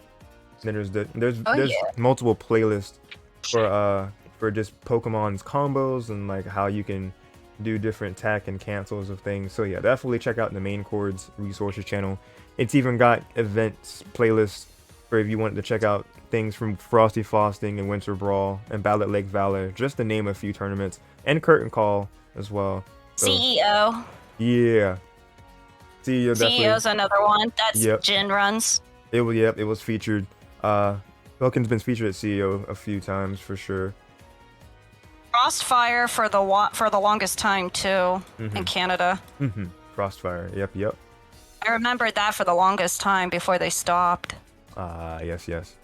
And then there's multiple playlists for just Pokemon's combos and like how you can do different attack and cancels of things. So yeah, definitely check out the main chords resources channel. It's even got events playlists for if you wanted to check out things from Frosty Frosting and Winter Brawl and Ballot Lake Valor, just to name a few tournaments, and Curtain Call as well. So, CEO. yeah. CEO definitely. CEO's another one. That's Yep. Jin runs. It was featured. Pokken's been featured at CEO a few times for sure. Frostfire for the longest time too in Canada. Crossfire. Yep. I remembered that for the longest time before they stopped. Yes.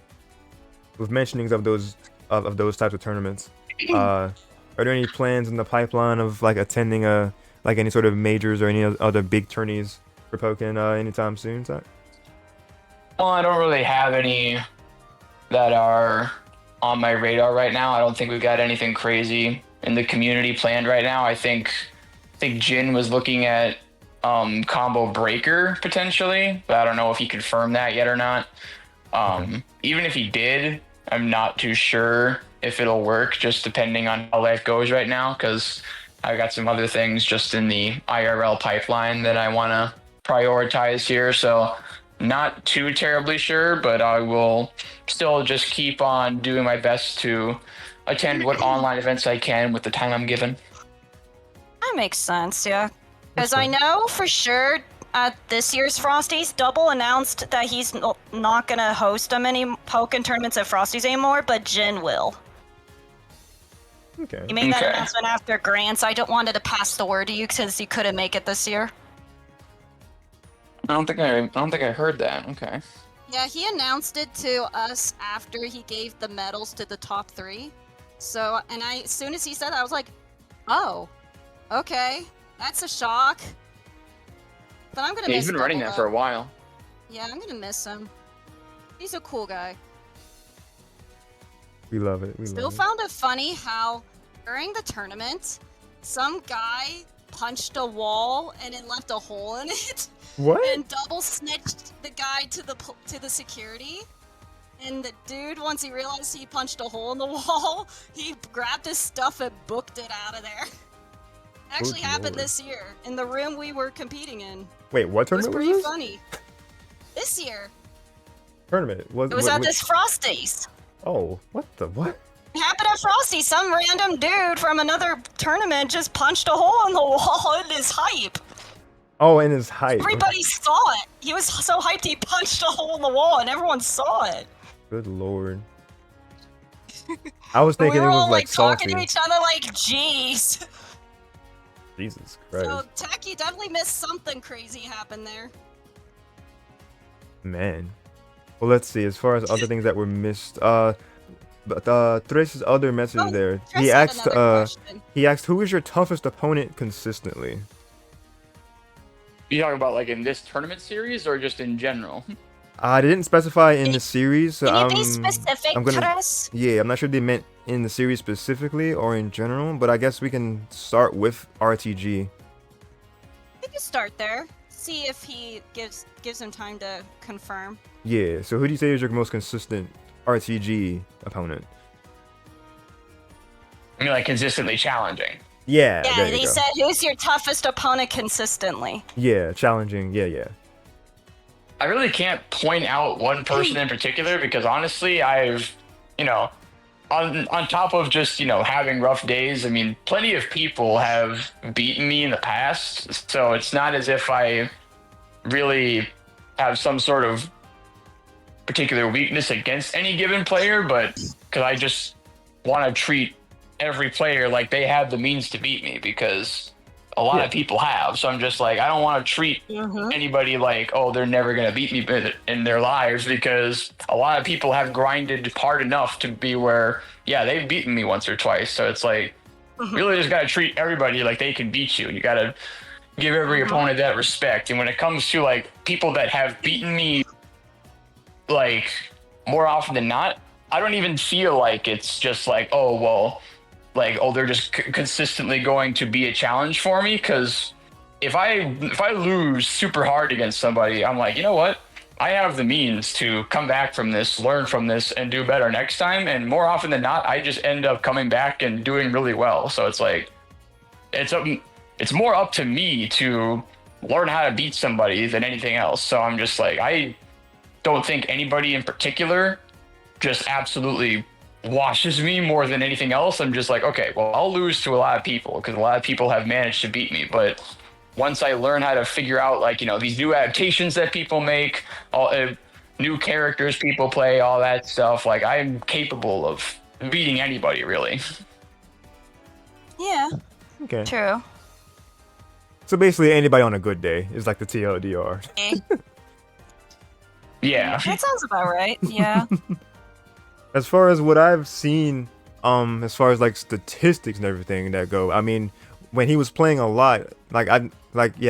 With mentionings of those types of tournaments, are there any plans in the pipeline of like attending any sort of majors or any other big tourneys for Pokken anytime soon, Zach? Well, I don't really have any that are on my radar right now. I don't think we've got anything crazy in the community planned right now. I think Jin was looking at Combo Breaker potentially, but I don't know if he confirmed that yet or not. Even if he did, I'm not too sure if it'll work, just depending on how life goes right now, because I got some other things just in the IRL pipeline that I want to prioritize here. So not too terribly sure, but I will still just keep on doing my best to attend what online events I can with the time I'm given. That makes sense, yeah. Because I know for sure at this year's Frosties, Double announced that he's not going to host many Pokken tournaments at Frosties anymore, but Jin will. Okay. He made that announcement after Grants. I don't wanted to pass the word to you since you couldn't make it this year. I don't think I heard that. Okay. Yeah, he announced it to us after he gave the medals to the top 3. So, and as soon as he said that, I was like, oh, okay, that's a shock. But I'm gonna miss him. He's been running that for a while. Yeah, I'm gonna miss him. He's a cool guy. We love it. Still found it funny how during the tournament, some guy punched a wall and it left a hole in it. What? And Double snitched the guy to the security. And the dude, once he realized he punched a hole in the wall, he grabbed his stuff and booked it out of there. Actually happened this year in the room we were competing in. Wait, what It was tournament pretty was this? funny. This year. Tournament? It was at this Frosties. Oh, what? It happened at Frosty. Some random dude from another tournament just punched a hole in the wall in his hype. Oh, in his hype. Everybody saw it. He was so hyped he punched a hole in the wall and everyone saw it. Good lord. I was thinking We were it was all like talking saucy. to each other like, jeez. Jesus Christ. So TEC, you definitely missed something crazy happen there. Man. Well, let's see. As far as other things that were missed, but Threse's other message there. Tres He had asked, another question. who is your toughest opponent consistently? You talking about like in this tournament series or just in general? They didn't specify in the series. So Can you be specific, Tres? Yeah, I'm not sure they meant in the series specifically or in general, but I guess we can start with RTG. We can start there. See if he gives him time to confirm. Yeah, so who do you say is your most consistent RTG opponent? I mean, like consistently challenging. Yeah, Yeah, there you they go. said, who's your toughest opponent consistently? Yeah, challenging. Yeah. I really can't point out one person in particular because honestly, I've, on top of just, having rough days, I mean, plenty of people have beaten me in the past. So it's not as if I really have some sort of particular weakness against any given player, but because I just want to treat every player like they have the means to beat me because a lot of people have. So I'm just like, I don't want to treat anybody like, oh, they're never going to beat me in their lives because a lot of people have grinded hard enough to be where, yeah, they've beaten me once or twice. So it's like, you really just got to treat everybody like they can beat you. You got to give every opponent that respect. And when it comes to like people that have beaten me, like more often than not, I don't even feel like it's just like, oh, well, like, oh, they're just consistently going to be a challenge for me. Because if I lose super hard against somebody, I'm like, you know what? I have the means to come back from this, learn from this, and do better next time. And more often than not, I just end up coming back and doing really well. So it's like, it's more up to me to learn how to beat somebody than anything else. So I'm just like, I don't think anybody in particular just absolutely washes me more than anything else. I'm just like, okay, well, I'll lose to a lot of people because a lot of people have managed to beat me. But once I learn how to figure out, like, these new adaptations that people make, all new characters people play, all that stuff, like, I'm capable of beating anybody, really. Yeah, Okay. true. So basically, anybody on a good day is like the TLDR. Yeah. That sounds about right. Yeah. As far as what I've seen, as far as like statistics and everything that go, I mean, when he was playing a lot, yeah,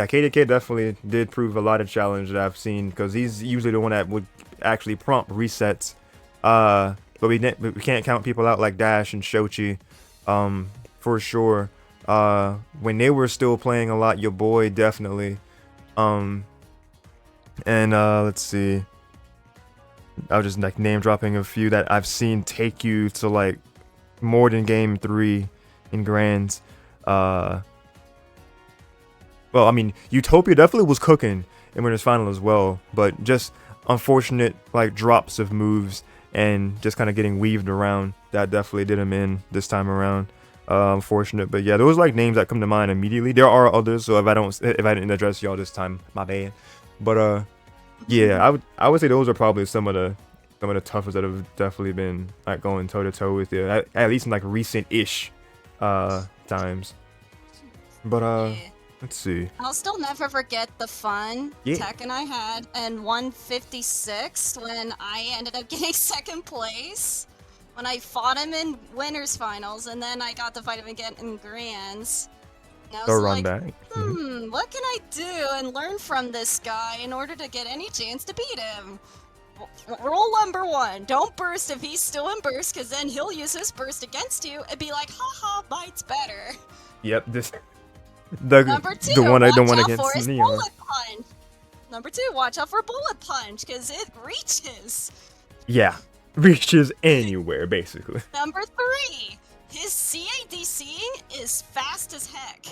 KDK definitely did prove a lot of challenge that I've seen because he's usually the one that would actually prompt resets. But we can't count people out like Dash and Shochi, for sure. When they were still playing a lot, your boy definitely. And let's see. I was just like name dropping a few that I've seen take you to like more than game 3 in grands. Well, I mean, Utopia definitely was cooking in winners final as well, but just unfortunate like drops of moves and just kind of getting weaved around that definitely did him in this time around. Unfortunate, but yeah, those like names that come to mind immediately. There are others, so if I didn't address y'all this time, my bad. But yeah, I would say those are probably some of the toughest that have definitely been like going toe to toe with you, at least in like recent-ish times. But Yeah. let's see. I'll still never forget the fun Yeah. Tech and I had in 156 when I ended up getting second place. When I fought him in winners finals, and then I got to fight him again in grands. And I The was run like, back. what can I do and learn from this guy in order to get any chance to beat him? Rule number 1, don't burst if he's still in burst, because then he'll use his burst against you and be like, haha, mine's better. Yep, this Number 2, the one I don't watch want out against for his Neon. bullet punch. Number 2, watch out for bullet punch, because it reaches. Yeah, reaches anywhere basically. Number 3, his CADCing is fast as heck.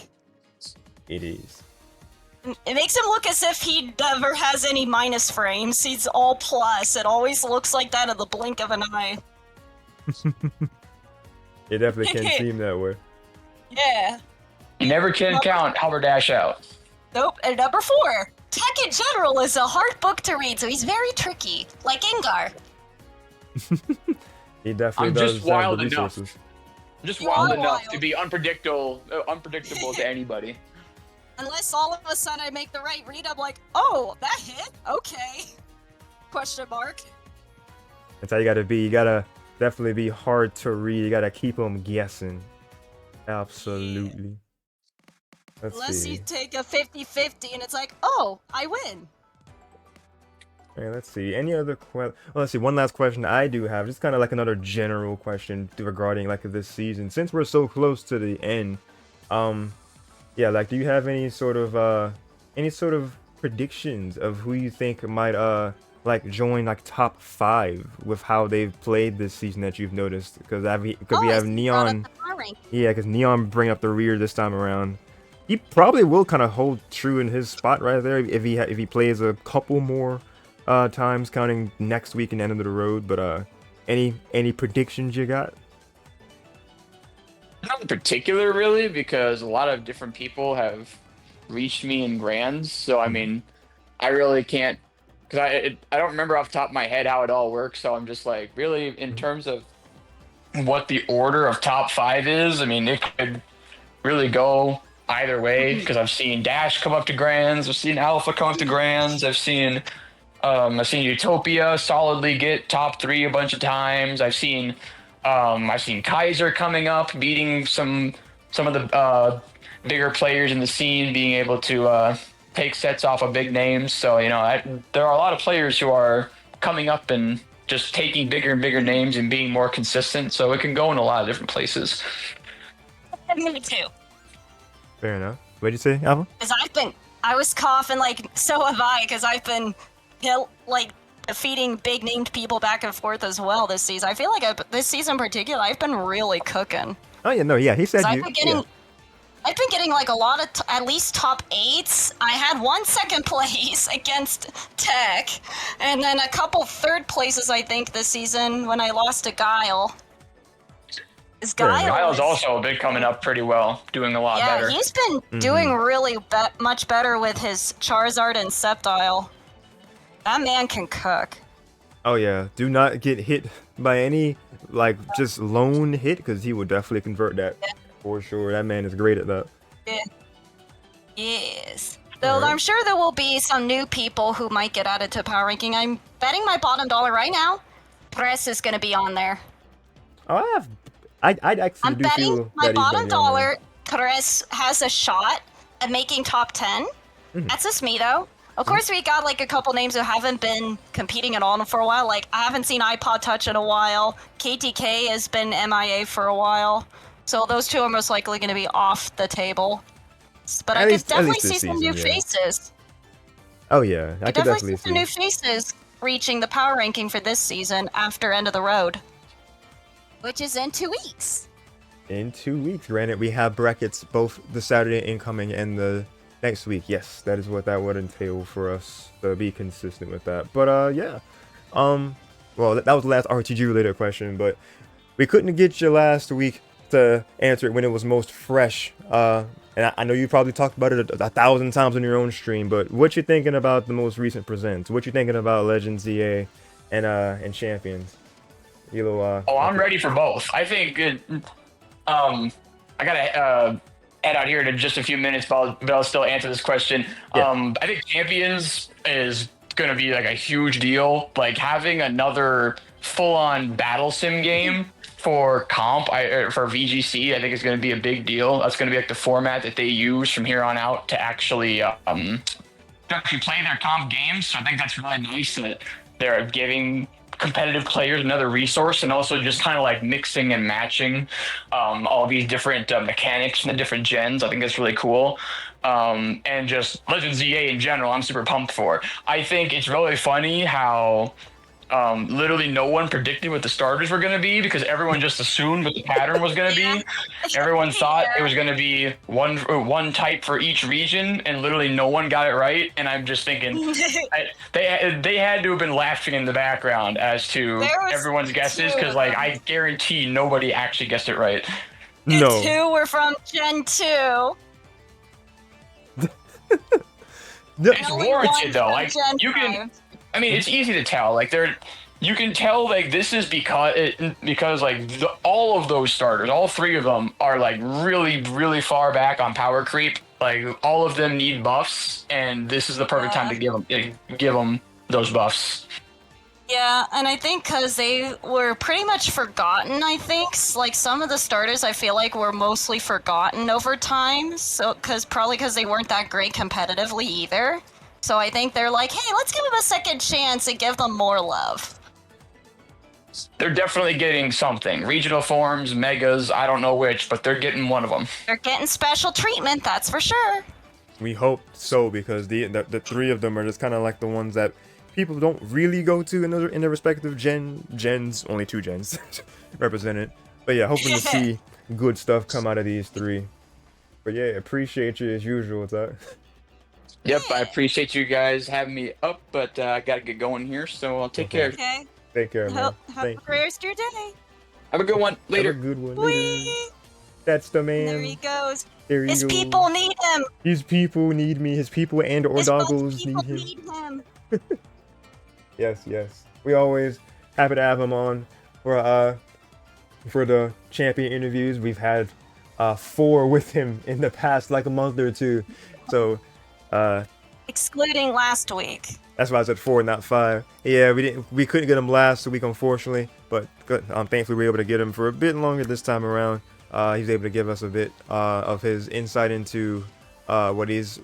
It is. It makes him look as if he never has any minus frames. He's all plus. It always looks like that in the blink of an eye. It definitely can seem that way. Yeah. You never can count Halberdash out. Nope. And number 4, Tech in general is a hard book to read, so he's very tricky, like Ingar. He definitely I'm does just have wild the enough. resources. Just You wild are enough wild. to be unpredictable to anybody. Unless all of a sudden I make the right read, I'm like, oh, that hit? Okay. Question mark. That's how you gotta be. You gotta definitely be hard to read. You gotta keep them guessing. Absolutely. Let's Unless see. you take a 50-50 and it's like, oh, I win. Okay, let's see. Any other well, let's see. One last question I do have, just kind of like another general question regarding like this season. Since we're so close to the end, yeah, like, do you have any sort of predictions of who you think might like join like top 5 with how they've played this season that you've noticed? Because we have Neon. Yeah, because Neon bring up the rear this time around. He probably will kind of hold true in his spot right there if he plays a couple more times, counting next week and end of the road. But any predictions you got? Not in particular, really, because a lot of different people have reached me in grands. So I mean, I really can't, because I don't remember off the top of my head how it all works. So I'm just like, really, in terms of what the order of top 5 is, I mean, it could really go either way, because I've seen Dash come up to grands, I've seen Alpha come up to grands, I've seen Utopia solidly get top 3 a bunch of times. I've seen Kaiser coming up, beating some of the bigger players in the scene, being able to take sets off of big names. So, you know, there are a lot of players who are coming up and just taking bigger and bigger names and being more consistent. So it can go in a lot of different places. Me too. Fair enough. What'd you say, Alpha? Because I was coughing like, so have I, because I've been, like, defeating big named people back and forth as well this season. I feel like this season in particular, I've been really cooking. Oh yeah, no, yeah, he said I've you. been getting, Yeah. I've been getting like a lot of at least top 8s. I had 1 second place against Tech, and then a couple 3rd places I think this season when I lost to Guile. Kyle's also been coming up pretty well, doing a lot better. Yeah, he's been doing really much better with his Charizard and Sceptile. That man can cook. Oh yeah, do not get hit by any like just lone hit, because he would definitely convert that. For sure, that man is great at that. Yeah. Yes. Though Alright. I'm sure there will be some new people who might get added to power ranking. I'm betting my bottom dollar right now. Press is going to be on there. Oh, I actually I'm do betting feel my that he's bottom gonna be on there. dollar. Perez has a shot at making top 10. That's just me though. Of course, we got like a couple names who haven't been competing at all for a while. Like I haven't seen iPod Touch in a while. KTK has been MIA for a while. So those two are most likely going to be off the table. But I could definitely see some new faces. Oh yeah, I could definitely see some new faces reaching the power ranking for this season after End of the Road, which is in 2 weeks. In 2 weeks, granted, we have brackets both the Saturday incoming and the next week. Yes, that is what that would entail for us to be consistent with that. But yeah, well, that was the last RTG related question, but we couldn't get you last week to answer it when it was most fresh. And I know you probably talked about it a thousand times on your own stream, but what you thinking about the most recent presents? What you thinking about Legends EA and Champions? I'm ready for both. I think I gotta head out here in just a few minutes, but I'll still answer this question. Yeah. I think Champions is gonna be like a huge deal. Like having another full-on battle sim game for comp for VGC, I think is going to be a big deal. That's going to be like the format that they use from here on out to actually play their comp games. So I think that's really nice that they're giving competitive players another resource, and also just kind of like mixing and matching all these different mechanics and the different gens. I think that's really cool. And just Legends EA in general, I'm super pumped for. I think it's really funny how literally no one predicted what the starters were going to be, because everyone just assumed what the pattern was going to be. Everyone thought it was going to be one type for each region, and literally no one got it right. And I'm just thinking they had to have been laughing in the background as to everyone's guesses, because like I guarantee nobody actually guessed it right. No. 2 were from Gen 2. It's warranted though. Like you can. I mean, it's easy to tell. Like you can tell like this is because like all of those starters, all 3 of them are like really, really far back on power creep. Like all of them need buffs, and this is the perfect time to give them those buffs. Yeah, and I think because they were pretty much forgotten, I think. Like, some of the starters I feel like were mostly forgotten over time, so probably because they weren't that great competitively either. So I think they're like, hey, let's give them a second chance and give them more love. They're definitely getting something. Regional forms, megas, I don't know which, but they're getting one of them. They're getting special treatment, that's for sure. We hope so, because the 3 of them are just kind of like the ones that people don't really go to in their respective gens. Only 2 gens represented. But yeah, hoping to see good stuff come out of these 3. But yeah, appreciate you as usual, Tuck. Yep, I appreciate you guys having me up, but I gotta get going here, so I'll take care. Okay. Take care, man. Have a great rest of your day. Have a good one. Later. Have a good one. Later. That's the man. There he goes. There he His goes. people need him. His people need me. His people and or doggos need him. Yes. We always happy to have him on for the champion interviews. We've had 4 with him in the past, like a month or 2. So excluding last week. That's why I said 4, not 5. Yeah, we couldn't get him last week, unfortunately, but thankfully we were able to get him for a bit longer this time around. He's able to give us a bit of his insight into what he's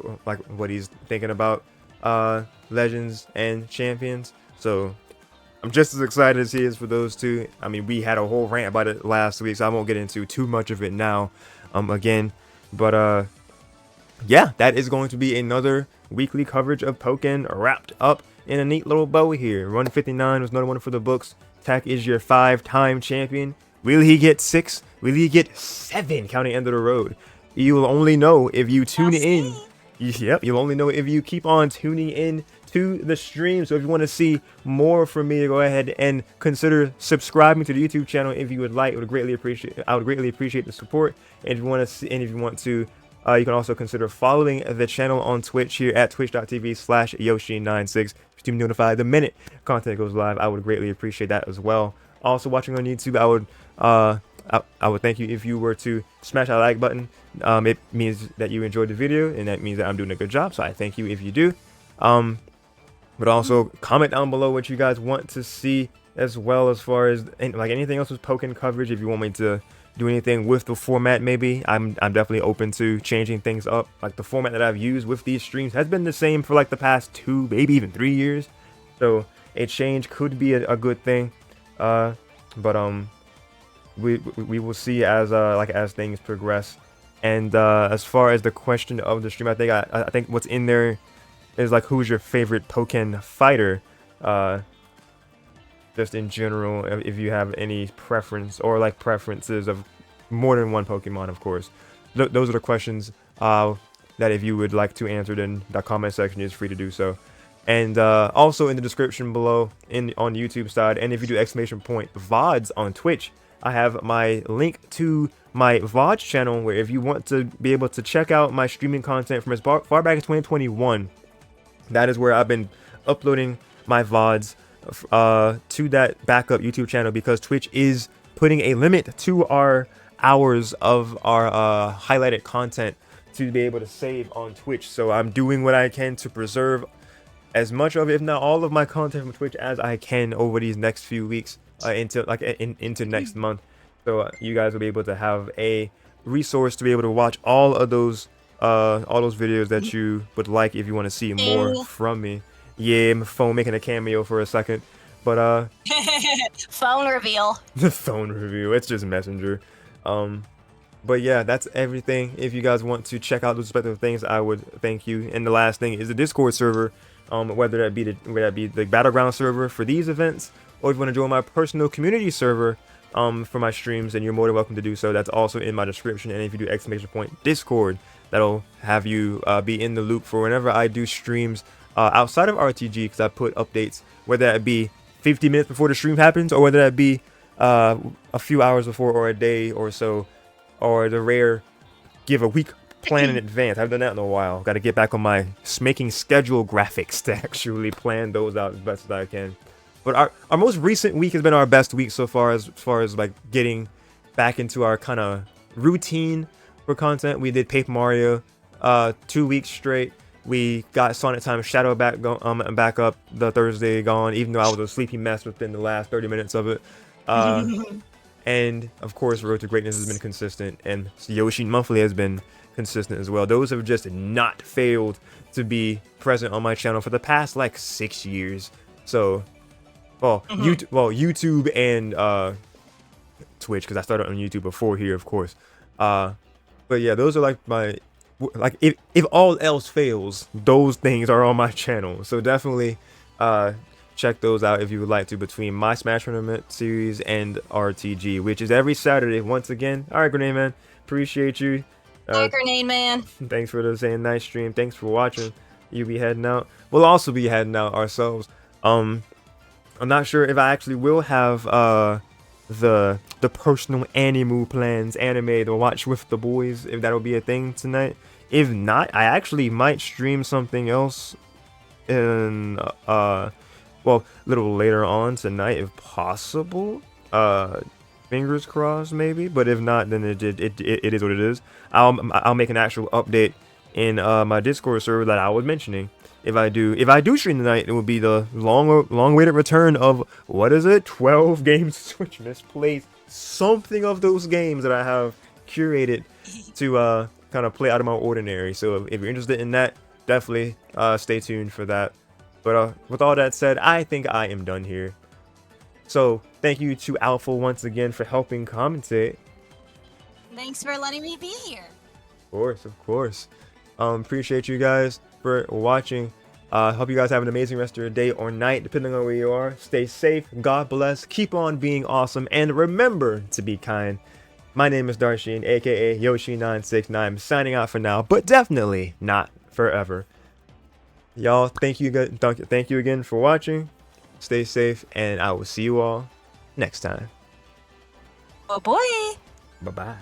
thinking about Legends and Champions. So I'm just as excited as he is for those 2. I mean, we had a whole rant about it last week, so I won't get into too much of it now again. But yeah, that is going to be another weekly coverage of Pokken wrapped up in a neat little bow here. Run 59 was another one for the books. TEC is your 5-time champion. Will he get 6? Will he get 7? Counting End of the Road. You will only know if you tune in. Yep, you'll only know if you keep on tuning in to the stream. So if you want to see more from me, go ahead and consider subscribing to the YouTube channel if you would like. I would greatly appreciate the support. And if you want to, you can also consider following the channel on Twitch here at twitch.tv/Yoshi96 to be notified the minute content goes live. I would greatly appreciate that as well. Also watching on YouTube, I would I would thank you if you were to smash that like button. It means that you enjoyed the video, and that means that I'm doing a good job. So I thank you if you do. But also comment down below what you guys want to see, as well as far as like anything else with Pokken coverage. If you want me to do anything with the format, maybe I'm definitely open to changing things up. Like the format that I've used with these streams has been the same for like the past 2, maybe even 3 years. So a change could be a good thing. But we will see as as things progress. And as far as the question of the stream, I think what's in there is like, who's your favorite Pokken fighter? Just in general, if you have any preference or like preferences of more than one Pokemon, of course. Those are the questions that if you would like to answer, then the comment section is free to do so. And also in the description below on the YouTube side, and if you do !VODS on Twitch, I have my link to my VODS channel, where if you want to be able to check out my streaming content from as far back as 2021, that is where I've been uploading my VODs to that backup YouTube channel, because Twitch is putting a limit to our hours of our highlighted content to be able to save on Twitch. So I'm doing what I can to preserve as much of, if not all of, my content from Twitch as I can over these next few weeks into next month. So you guys will be able to have a resource to be able to watch all those videos that you would like if you want to see more from me. Yeah, my phone making a cameo for a second, but phone reveal. The phone review, it's just Messenger. But yeah, that's everything. If you guys want to check out those respective things, I would thank you. And the last thing is the Discord server, whether that be the Battleground server for these events, or if you want to join my personal community server for my streams, then you're more than welcome to do so. That's also in my description. And if you do !Discord, that'll have you be in the loop for whenever I do streams outside of RTG, because I put updates, whether that be 50 minutes before the stream happens, or whether that be a few hours before, or a day or so, or the rare give a week plan in advance. I haven't done that in a while. Got to get back on my making schedule graphics to actually plan those out as best as I can. But our most recent week has been our best week so far, as like getting back into our kind of routine for content. We did Paper Mario 2 weeks straight. We got Sonic Time Shadow back up the Thursday gone, even though I was a sleepy mess within the last 30 minutes of it. And of course, Road to Greatness has been consistent, and Yoshi Monthly has been consistent as well. Those have just not failed to be present on my channel for the past like 6 years. So, YouTube and Twitch, because I started on YouTube before here, of course. But yeah, those are like my, like, if all else fails, those things are on my channel. So definitely check those out if you would like to, between my Smash Tournament series and RTG, which is every Saturday once again. All right, Grenade Man, appreciate you. Hi, Grenade Man. Thanks for the saying nice stream. Thanks for watching. You be heading out. We'll also be heading out ourselves. I'm not sure if I actually will have the personal anime to watch with the boys, if that'll be a thing tonight. If not, I actually might stream something else in well, a little later on tonight, if possible. Fingers crossed, maybe. But if not, then it is what it is. I'll make an actual update in my Discord server that I was mentioning. If I do stream tonight, it will be the long-awaited return of, what is it, 12 games Switch misplays, something of those games that I have curated to kind of play out of my ordinary. So if you're interested in that, definitely stay tuned for that. But with all that said, I think I am done here. So thank you to Alpha once again for helping commentate. Thanks for letting me be here. Of course. Appreciate you guys for watching. Hope you guys have an amazing rest of your day or night, depending on where you are. Stay safe, God bless, keep on being awesome, and remember to be kind. My name is Darshin, aka Yoshi969. I'm signing out for now, but definitely not forever. Y'all, thank you again for watching. Stay safe, and I will see you all next time. Oh boy. Bye-bye.